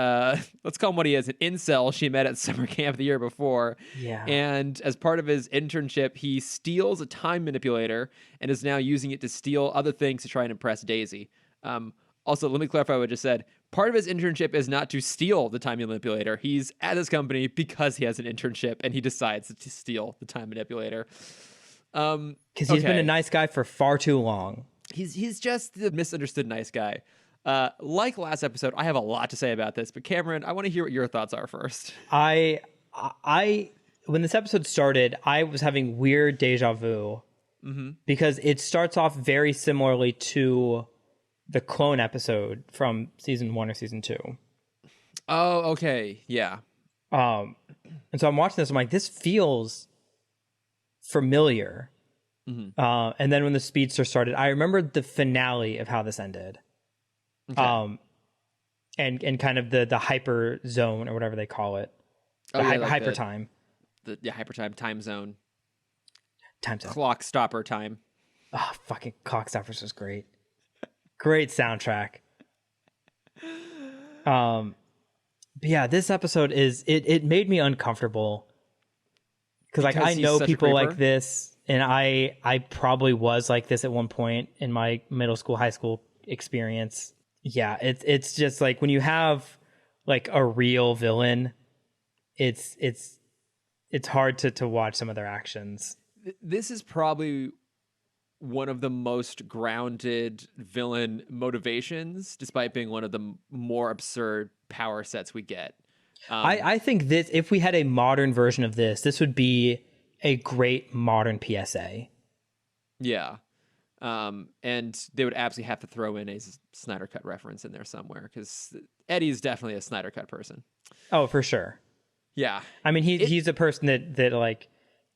Let's call him what he is, an incel she met at summer camp the year before. Yeah. And as part of his internship, he steals a time manipulator and is now using it to steal other things to try and impress Daisy. Also, let me clarify what I just said. Part of his internship is not to steal the time manipulator. He's at his company because he has an internship, and he decides to steal the time manipulator. Because he's been a nice guy for far too long. He's just the misunderstood nice guy. Like last episode, I have a lot to say about this, but Cameron, I want to hear what your thoughts are first. When this episode started, I was having weird deja vu because it starts off very similarly to the clone episode from season 1 or season 2. Oh, okay. Yeah. And so I'm watching this. I'm like, this feels familiar. And then when the speedster started, I remembered the finale of how this ended. Okay. And kind of the hyper zone or whatever they call it. Hyper time. Hyper time zone. Time zone. Clock stopper time. Oh, fucking Clock Stoppers was great. Great soundtrack. But yeah, this episode it made me uncomfortable because like I know people like this, and I probably was like this at one point in my middle school, high school experience. Yeah, it's just like when you have like a real villain, it's hard to watch some of their actions. This is probably one of the most grounded villain motivations, despite being one of the more absurd power sets we get. I think this, if we had a modern version of this would be a great modern PSA. Yeah. And they would absolutely have to throw in a Snyder Cut reference in there somewhere, because Eddie's definitely a Snyder Cut person. Oh, for sure. Yeah. I mean, he's a person that like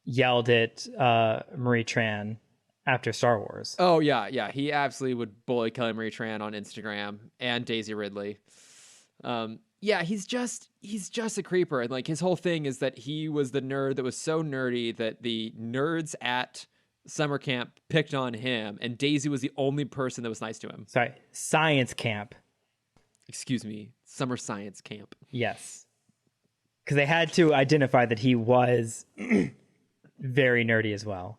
yelled at Marie Tran after Star Wars. Oh, yeah. He absolutely would bully Kelly Marie Tran on Instagram and Daisy Ridley. Yeah, he's just a creeper. And like his whole thing is that he was the nerd that was so nerdy that the nerds at summer camp picked on him, and Daisy was the only person that was nice to him. Sorry, science camp. Excuse me, summer science camp. Yes. Because they had to identify that he was very nerdy as well.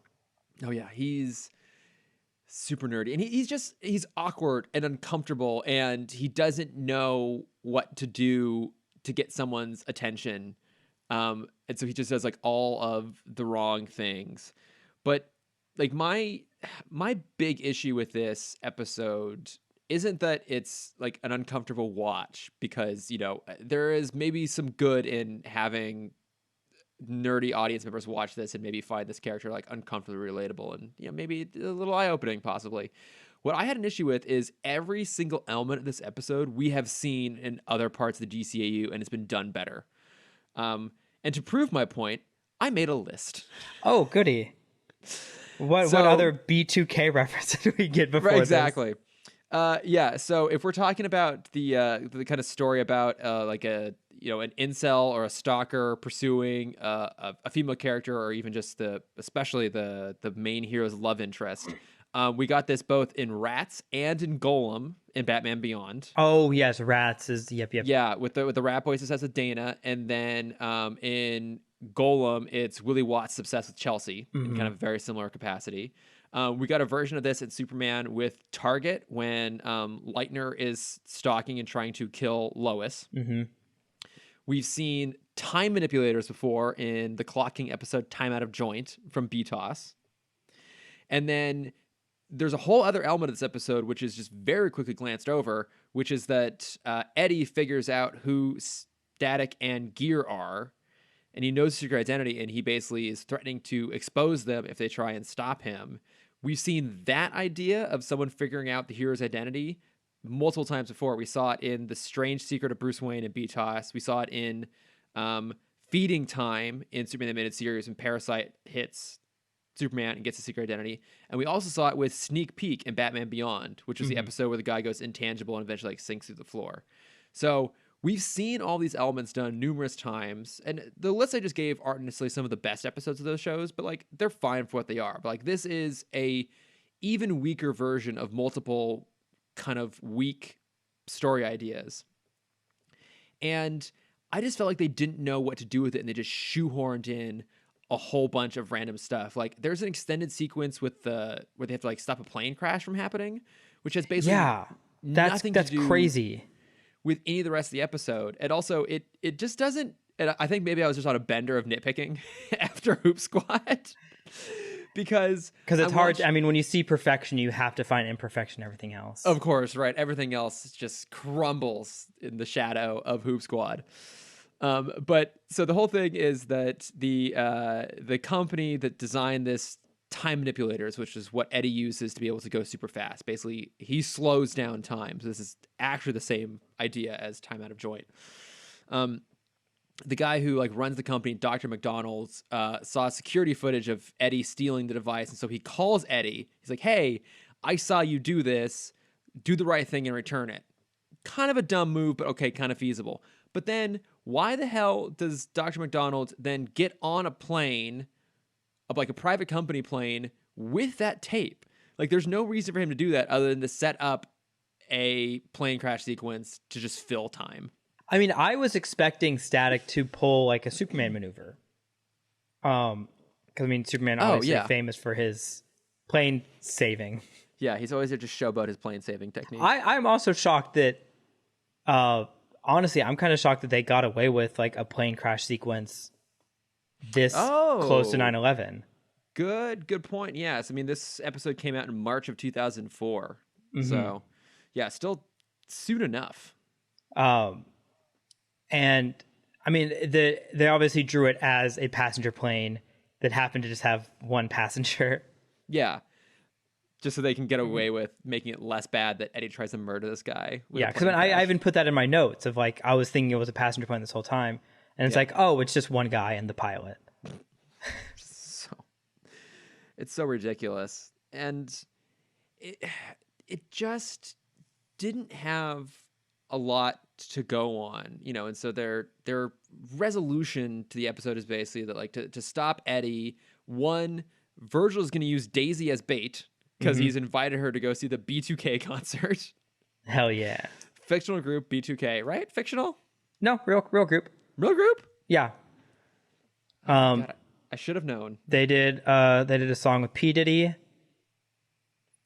Oh yeah, he's super nerdy, and he's awkward and uncomfortable, and he doesn't know what to do to get someone's attention, and so he just does like all of the wrong things. But like my big issue with this episode isn't that it's like an uncomfortable watch, because there is maybe some good in having nerdy audience members watch this and maybe find this character like uncomfortably relatable and maybe a little eye-opening possibly. What I had an issue with is every single element of this episode we have seen in other parts of the DCAU, and it's been done better. And to prove my point, I made a list. Oh, goody. What other B2K reference did we get before right, this? exactly. Yeah. So if we're talking about the kind of story about like an incel or a stalker pursuing a female character, or even just especially the main hero's love interest, we got this both in Rats and in Golem in Batman Beyond. Oh yes, Rats is yep. Yeah, with the Rat Boys, it says with Dana, and then in Golem, it's Willie Watts obsessed with Chelsea in kind of a very similar capacity. We got a version of this in Superman with Target when Leitner is stalking and trying to kill Lois. Mm-hmm. We've seen time manipulators before in the Clock King episode Time Out of Joint from BTOS. And then there's a whole other element of this episode, which is just very quickly glanced over, which is that Eddie figures out who Static and Gear are, and he knows secret identity, and he basically is threatening to expose them if they try and stop him. We've seen that idea of someone figuring out the hero's identity multiple times before. We saw it in The Strange Secret of Bruce Wayne and BTOS. We saw it in Feeding Time in Superman the Animated Series when Parasite hits Superman and gets a secret identity. And we also saw it with Sneak Peek in Batman Beyond, which was the episode where the guy goes intangible and eventually like sinks through the floor. So we've seen all these elements done numerous times. And the list I just gave aren't necessarily some of the best episodes of those shows, but like they're fine for what they are. But like this is a even weaker version of multiple kind of weak story ideas. And I just felt like they didn't know what to do with it, and they just shoehorned in a whole bunch of random stuff. Like there's an extended sequence with where they have to like stop a plane crash from happening, which has basically nothing to do crazy with any of the rest of the episode. And also it just doesn't, and I think maybe I was just on a bender of nitpicking after Hoop Squad. because it's hard. I mean, when you see perfection, you have to find imperfection in everything else. Of course, right? Everything else just crumbles in the shadow of Hoop Squad. But so the whole thing is that the company that designed this time manipulators, which is what Eddie uses to be able to go super fast. Basically, he slows down time. So this is actually the same idea as Time Out of Joint. The guy who like runs the company, Dr. McDonald's, saw security footage of Eddie stealing the device, and so he calls Eddie. He's like, "Hey, I saw you do this. Do the right thing and return it." Kind of a dumb move, but okay, kind of feasible. But then, why the hell does Dr. McDonald then get on a plane, like a private company plane, with that tape? Like, there's no reason for him to do that other than to set up a plane crash sequence to just fill time. I mean, I was expecting Static to pull like a Superman maneuver. Because I mean, Superman obviously famous for his plane saving. Yeah, he's always there to showboat his plane saving technique. I'm also shocked that, honestly, I'm kind of shocked that they got away with like a plane crash sequence this close to 9/11. Good point. Yes, I mean this episode came out in March of 2004, so yeah, still soon enough. And I mean, they obviously drew it as a passenger plane that happened to just have one passenger. Yeah. Just so they can get away with making it less bad that Eddie tries to murder this guy. Yeah, because I even put that in my notes of like, I was thinking it was a passenger plane this whole time. And it's like, oh, it's just one guy and the pilot. It's so ridiculous. And it just didn't have a lot to go on, you know, and so their resolution to the episode is basically that like to stop Eddie, one, Virgil is going to use Daisy as bait because he's invited her to go see the B2K concert. Hell yeah. Fictional group B2K, right? Fictional? No, real group. Real group? Yeah. God, I should have known. They did a song with P. Diddy.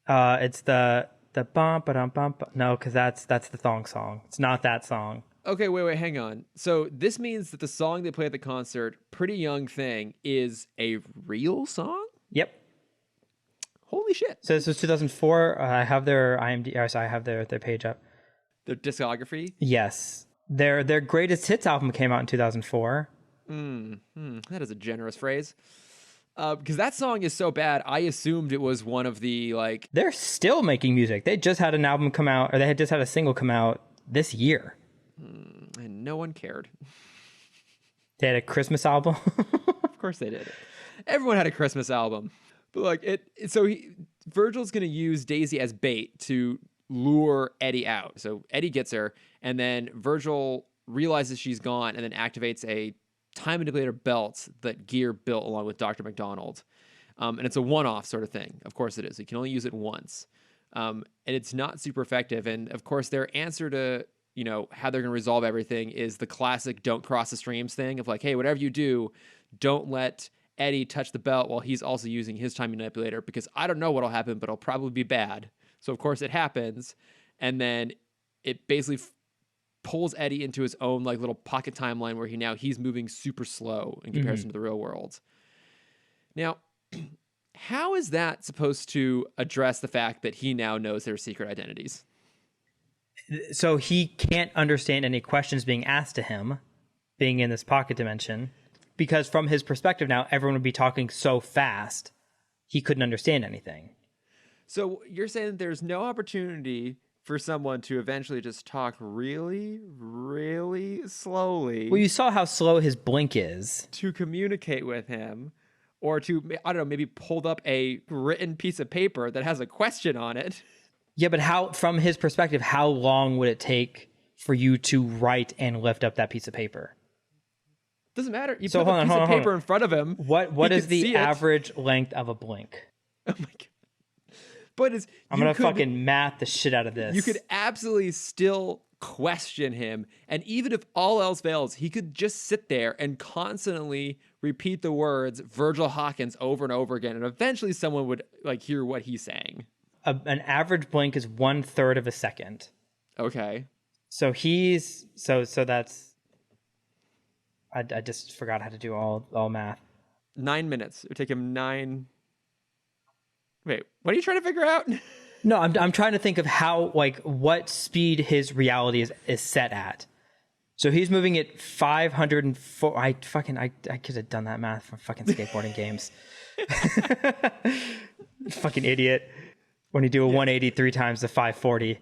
It's the bum ba dum bum. No, because that's the thong song. It's not that song. Okay, wait, hang on. So this means that the song they play at the concert, Pretty Young Thing, is a real song? Yep. Holy shit. So this was 2004. I have their IMDb, or sorry, I have their page up. Their discography? Yes. Their greatest hits album came out in 2004. That is a generous phrase. Because that song is so bad, I assumed it was one of the like. They're still making music. They just had an album come out, or they had just had a single come out this year. And no one cared. They had a Christmas album. Of course they did. Everyone had a Christmas album. But like so Virgil's going to use Daisy as bait to lure Eddie out. So Eddie gets her, and then Virgil realizes she's gone and then activates a time manipulator belt that Gear built along with Dr. McDonald. And it's a one-off sort of thing. Of course it is. You can only use it once. And it's not super effective. And of course their answer to, how they're going to resolve everything is the classic don't cross the streams thing of like, hey, whatever you do, don't let Eddie touch the belt while he's also using his time manipulator, because I don't know what'll happen, but it'll probably be bad. So of course it happens. And then it basically pulls Eddie into his own like little pocket timeline where he's moving super slow in comparison to the real world. Now, how is that supposed to address the fact that he now knows their secret identities? So he can't understand any questions being asked to him, being in this pocket dimension, because from his perspective now, everyone would be talking so fast, he couldn't understand anything. So you're saying that there's no opportunity for someone to eventually just talk really, really slowly. Well, you saw how slow his blink is. To communicate with him, or to, I don't know, maybe pulled up a written piece of paper that has a question on it. Yeah, but how, from his perspective, how long would it take for you to write and lift up that piece of paper? Doesn't matter. You put a piece of paper in front of him. What is the average length of a blink? Oh my god! But I'm gonna fucking math the shit out of this. You could absolutely still question him, and even if all else fails, he could just sit there and constantly repeat the words Virgil Hawkins over and over again, and eventually someone would like hear what he's saying. An average blink is 1/3 of a second. Okay. So he's so that's. I just forgot how to do all math. 9 minutes. It would take him 9. Wait, what are you trying to figure out? No, I'm trying to think of how, like, what speed his reality is set at. So he's moving at 504. I could have done that math from fucking skateboarding games. Fucking idiot. When you do a 180 3 times the 540.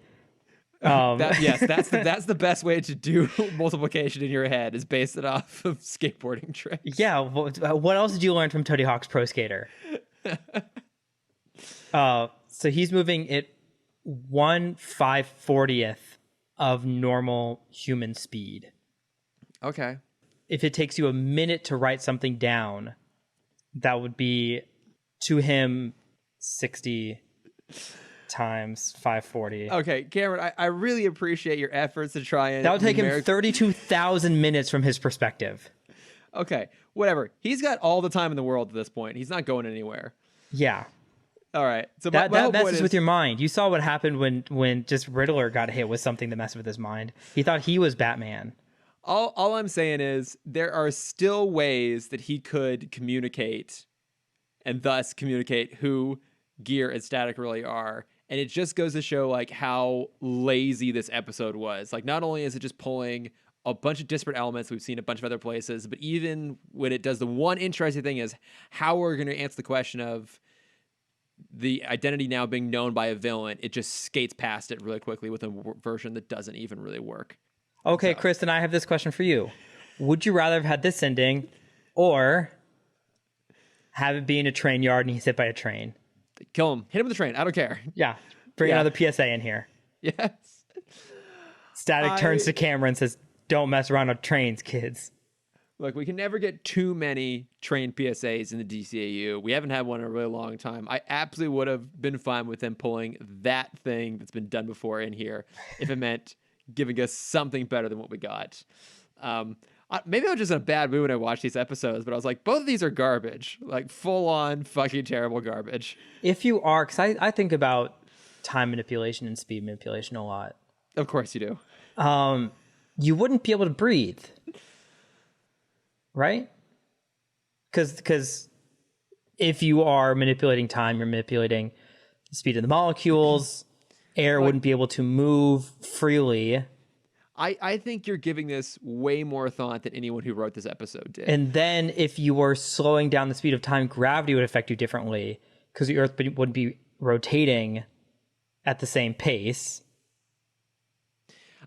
Yes, that's the best way to do multiplication in your head, is based it off of skateboarding tricks. Yeah. What else did you learn from Tony Hawk's Pro Skater? So he's moving at 1/540th of normal human speed. Okay. If it takes you a minute to write something down, that would be to him 60 times 540. Okay, Cameron, I really appreciate your efforts to try and... That would take him 32,000 minutes from his perspective. Okay, whatever. He's got all the time in the world at this point. He's not going anywhere. Yeah. All right. So that messes with your mind. You saw what happened when just Riddler got hit with something that messed with his mind. He thought he was Batman. All I'm saying is there are still ways that he could communicate, and thus communicate who Gear and Static really are. And it just goes to show like how lazy this episode was. Like, not only is it just pulling a bunch of disparate elements we've seen a bunch of other places, but even when it does, the one interesting thing is how we're going to answer the question of the identity now being known by a villain. It just skates past it really quickly with a version that doesn't even really work. Okay, so, Kristen, I have this question for you. Would you rather have had this ending or have it be in a train yard and he's hit by a train? Kill him. Hit him with a train. I don't care. Yeah. Bring another PSA in here. Yes. Static turns to camera and says, "Don't mess around with trains, kids." Look, we can never get too many train PSAs in the DCAU. We haven't had one in a really long time. I absolutely would have been fine with them pulling that thing that's been done before in here if it meant giving us something better than what we got. Maybe I was just in a bad mood when I watched these episodes, but I was like, both of these are garbage. Like, full-on fucking terrible garbage. If you are, because I think about time manipulation and speed manipulation a lot. Of course you do. You wouldn't be able to breathe. Right? Because if you are manipulating time, you're manipulating the speed of the molecules. Air wouldn't be able to move freely. I think you're giving this way more thought than anyone who wrote this episode did. And then if you were slowing down the speed of time, gravity would affect you differently because the Earth would be rotating at the same pace.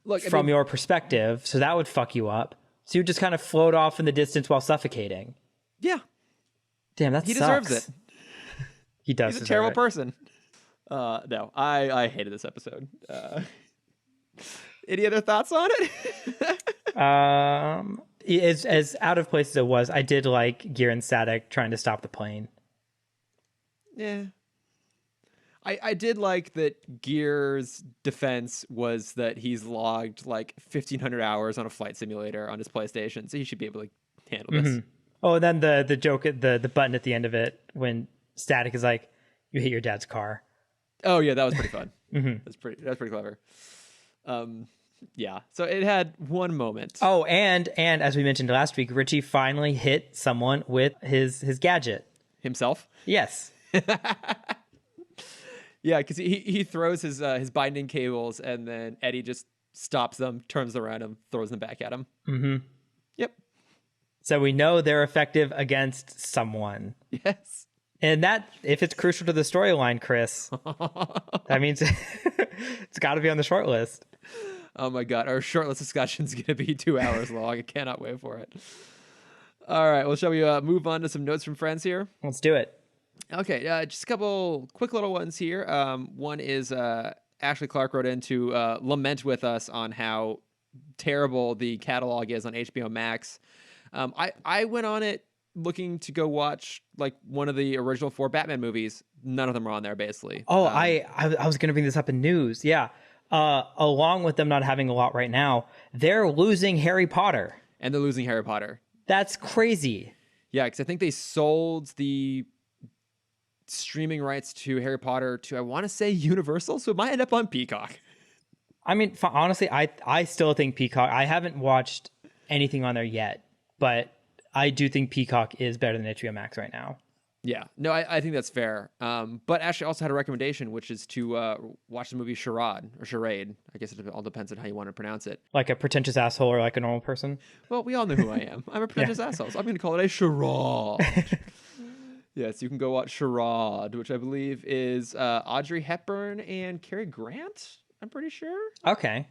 Look, from your perspective, so that would fuck you up. So you just kind of float off in the distance while suffocating. Yeah. Damn, that he sucks. deserves it. He does. He's a terrible person. No, I hated this episode. Any other thoughts on it? As out of place as it was, I did like Gear and Static trying to stop the plane. Yeah. I did like that Gear's defense was that he's logged like 1,500 hours on a flight simulator on his PlayStation, so he should be able to handle this. Oh, and then the joke, the button at the end of it when Static is like, "You hit your dad's car." Oh yeah, that was pretty fun. That's pretty clever. Yeah. So it had one moment. Oh, and as we mentioned last week, Richie finally hit someone with his gadget Himself? Yes. Yeah, because he throws his binding cables, and then Eddie just stops them, turns around him, throws them back at him. Mm-hmm. Yep. So we know they're effective against someone. Yes. And that, if it's crucial to the storyline, Chris, that means it's got to be on the short list. Oh my God, our short list discussion is going to be 2 hours long. I cannot wait for it. All right, well, shall we move on to some notes from friends here? Let's do it. Okay, just a couple quick little ones here. One is Ashley Clark wrote in to lament with us on how terrible the catalog is on HBO Max. I went on it looking to go watch like one of the original 4 Batman movies. None of them are on there, basically. Oh, I was going to bring this up in news. Yeah. Along with them not having a lot right now, they're losing Harry Potter. And they're losing Harry Potter. That's crazy. Yeah, because I think they sold the streaming rights to Harry Potter to, I want to say, Universal, so it might end up on Peacock. I mean, honestly, I still think Peacock, I haven't watched anything on there yet, but I do think Peacock is better than HBO Max right now. Yeah, no, I think that's fair. But Ashley also had a recommendation, which is to watch the movie Charade. I guess it all depends on how you want to pronounce it. Like a pretentious asshole or like a normal person? Well, we all know who I am. I'm a pretentious asshole, so I'm going to call it a charade. Yes, you can go watch Charade, which I believe is Audrey Hepburn and Cary Grant, I'm pretty sure. Okay.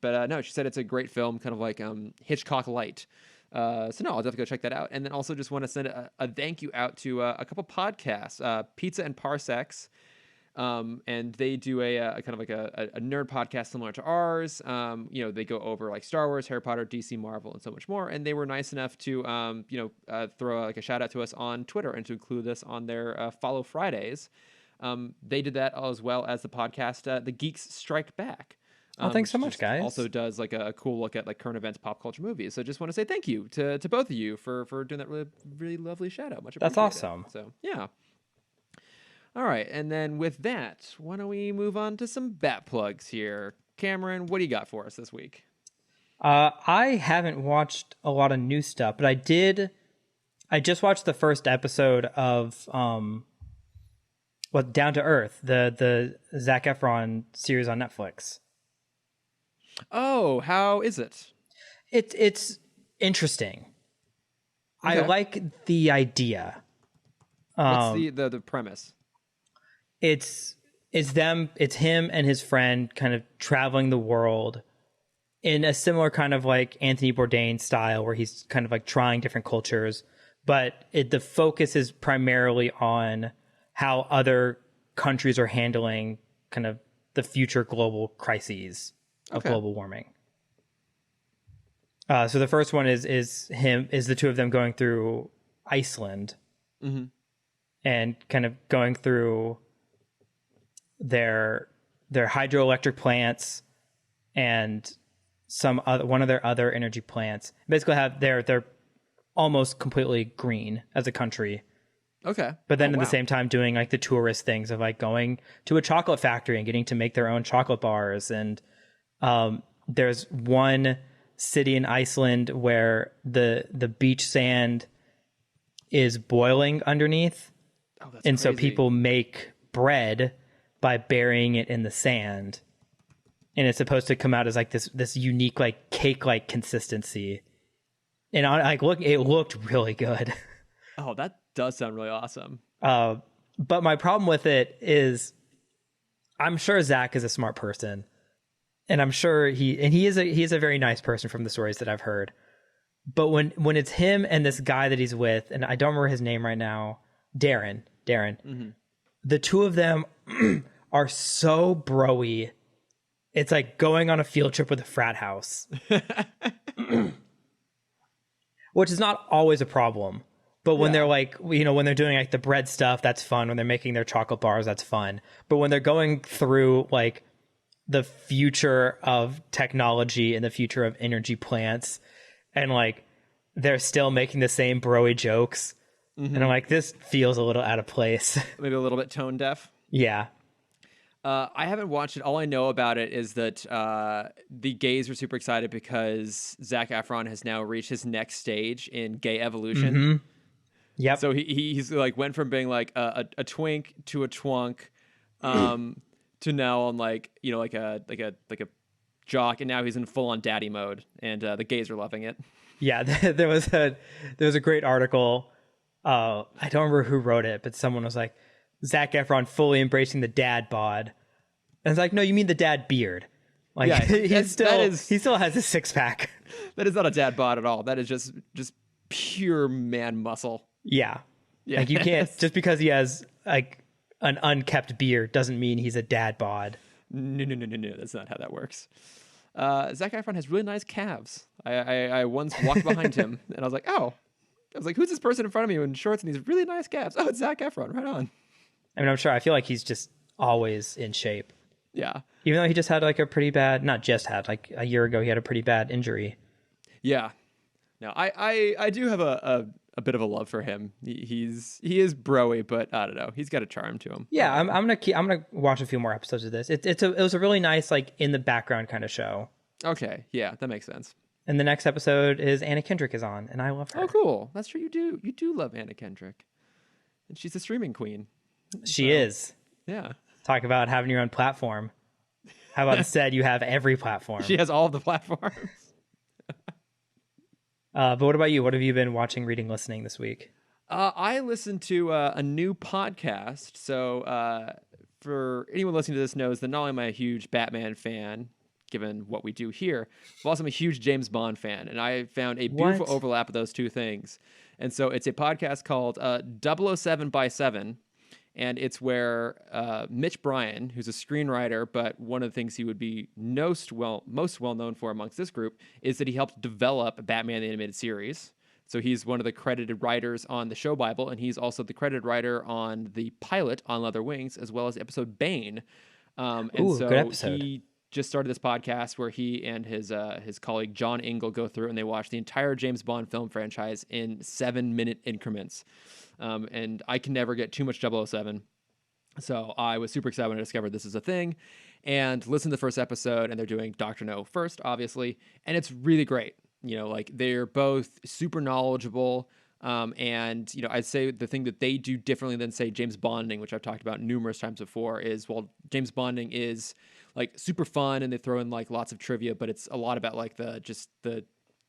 But no, she said it's a great film, kind of like Hitchcock light. So no, I'll definitely go check that out. And then also just want to send a thank you out to a couple podcasts, Pizza and Parsecs. And they do a kind of like a nerd podcast similar to ours. They go over like Star Wars, Harry Potter, DC, Marvel, and so much more. And they were nice enough to, throw like a shout out to us on Twitter and to include us on their Follow Fridays. They did that as well as the podcast, The Geeks Strike Back. Thanks so much, guys. Also does like a cool look at like current events, pop culture movies. So just want to say thank you to both of you for doing that really, really lovely shout out. Much appreciated. That's awesome. So yeah. All right, and then with that, why don't we move on to some bat plugs here? Cameron, what do you got for us this week? I haven't watched a lot of new stuff, but I just watched the first episode of Down to Earth, the Zac Efron series on Netflix. Oh, how is it? It's interesting. Okay. I like the idea. What's the premise? It's him and his friend kind of traveling the world in a similar kind of like Anthony Bourdain style where he's kind of like trying different cultures, but the focus is primarily on how other countries are handling kind of the future global crises of global warming. So the first one is the two of them going through Iceland and kind of going through their hydroelectric plants and one of their other energy plants. Basically, they're almost completely green as a country. Okay, but then at the same time doing like the tourist things of like going to a chocolate factory and getting to make their own chocolate bars. And there's one city in Iceland where the beach sand is boiling underneath, and crazy. So people make bread by burying it in the sand. and it's supposed to come out as like this unique like cake like consistency. And it looked really good. Oh, that does sound really awesome. But my problem with it is, I'm sure Zach is a smart person, and I'm sure he is a very nice person from the stories that I've heard. But when it's him and this guy that he's with, and I don't remember his name right now, Darren, Mm-hmm. the two of them are so bro-y. It's like going on a field trip with a frat house, which is not always a problem. But when they're like, when they're doing like the bread stuff, that's fun. When they're making their chocolate bars, that's fun. But when they're going through like the future of technology and the future of energy plants, and like they're still making the same broy jokes, and I'm like, this feels a little out of place. Maybe a little bit tone deaf. Yeah. I haven't watched it. All I know about it is that the gays were super excited because Zac Efron has now reached his next stage in gay evolution. Mm-hmm. Yep. So he's like went from being like a twink to a twunk, to now on like like a jock, and now he's in full on daddy mode, and the gays are loving it. Yeah, there was a great article. I don't remember who wrote it, but someone was like, Zac Efron fully embracing the dad bod, and it's like, no, you mean the dad beard. Like, Yeah, he still has a six pack. That is not a dad bod at all. That is just pure man muscle. Yeah. Like, you can't, just because he has like an unkept beard doesn't mean he's a dad bod. No. That's not how that works. Zac Efron has really nice calves. I once walked behind him and I was like, who's this person in front of me in shorts and these really nice calves? Oh, it's Zac Efron. Right on. I mean, I'm sure. I feel like he's just always in shape. Yeah. Even though he just had like a pretty bad, not just had, like a year ago, he had a pretty bad injury. Yeah. No, I do have a bit of a love for him. He is broy, but I don't know. He's got a charm to him. Yeah, I'm gonna watch a few more episodes of this. It was a really nice like in the background kind of show. Okay, yeah, that makes sense. And the next episode is Anna Kendrick is on, and I love her. Oh, cool. That's true. You do love Anna Kendrick, and she's a streaming queen. She is. Yeah. Talk about having your own platform. How about instead you have every platform? She has all of the platforms. But what about you? What have you been watching, reading, listening this week? I listened to a new podcast. So for anyone listening to this knows that not only am I a huge Batman fan, given what we do here, but also I'm a huge James Bond fan. And I found a beautiful overlap of those two things. And so it's a podcast called 007 by 7. And it's where Mitch Bryan, who's a screenwriter, but one of the things he would be most well known for amongst this group is that he helped develop Batman the Animated Series. So he's one of the credited writers on the show Bible, and he's also the credited writer on the pilot on Leather Wings, as well as the episode Bane. Good episode. He just started this podcast where he and his colleague John Ingle go through and they watch the entire James Bond film franchise in 7-minute increments. And I can never get too much 007. So I was super excited when I discovered this is a thing and listened to the first episode, and they're doing Dr. No first, obviously. And it's really great. Like they're both super knowledgeable. And, I'd say the thing that they do differently than, say, James Bonding, which I've talked about numerous times before, is, well, James Bonding is like super fun and they throw in like lots of trivia, but it's a lot about like the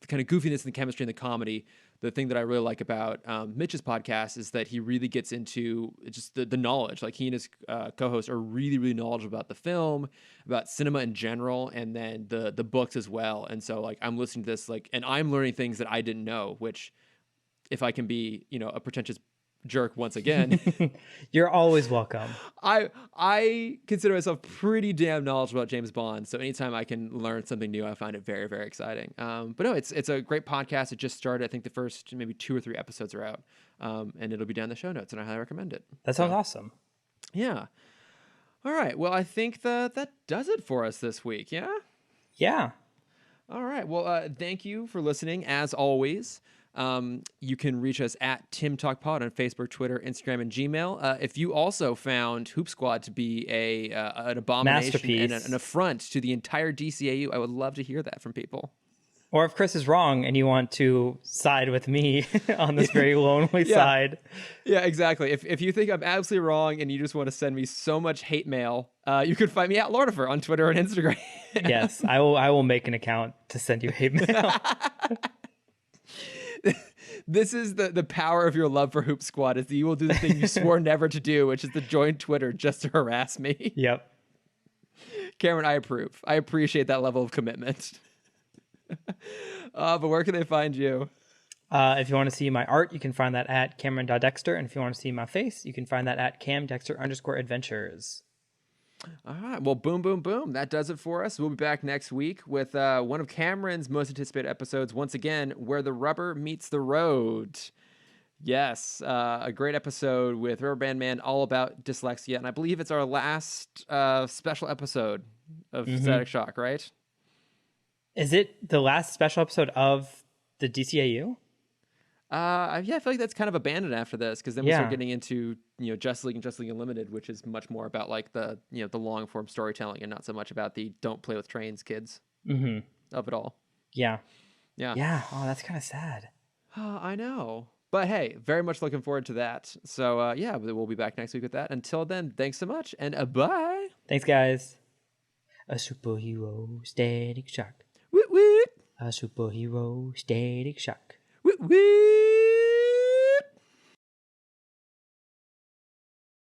kind of goofiness and the chemistry and the comedy. The thing that I really like about Mitch's podcast is that he really gets into just the knowledge. Like he and his co-host are really, really knowledgeable about the film, about cinema in general, and then the books as well. And so like I'm listening to this and I'm learning things that I didn't know, which if I can be, a pretentious jerk once again, you're always welcome. I consider myself pretty damn knowledgeable about James Bond, so anytime I can learn something new, I find it very, very exciting. But no, it's a great podcast. It just started. I think the first maybe 2 or 3 episodes are out, and it'll be down in the show notes, and I highly recommend it. That sounds awesome. Yeah. All right. Well, I think that does it for us this week. Yeah. Yeah. All right. Well, thank you for listening as always. You can reach us at Timm Talk Pod on Facebook, Twitter, Instagram, and Gmail. If you also found Hoop Squad to be an abomination and an affront to the entire DCAU, I would love to hear that from people. Or if Chris is wrong and you want to side with me on this very lonely side. Yeah, exactly. If you think I'm absolutely wrong and you just want to send me so much hate mail, you can find me at Lordifer on Twitter and Instagram. Yes, I will make an account to send you hate mail. This is the power of your love for Hoop Squad, is that you will do the thing you swore never to do, which is to join Twitter just to harass me. Yep. Cameron, I approve. I appreciate that level of commitment. But where can they find you? If you want to see my art, you can find that at Cameron.Dexter. And if you want to see my face, you can find that at CamDexter_adventures. All right. Well, boom, boom, boom. That does it for us. We'll be back next week with one of Cameron's most anticipated episodes, once again, Where the Rubber Meets the Road. Yes, a great episode with Rubber Band Man all about dyslexia. And I believe it's our last special episode of Static Shock, right? Is it the last special episode of the DCAU? Yeah, I feel like that's kind of abandoned after this, because then we start getting into Justice League and Justice League Unlimited, which is much more about like the the long form storytelling and not so much about the don't play with trains kids of it all. Yeah. Oh, that's kind of sad. I know, but hey, very much looking forward to that. So yeah, we'll be back next week with that. Until then, thanks so much, and bye. Thanks, guys. A superhero Static Shock. Woot woot. A superhero Static Shock. Woot woot.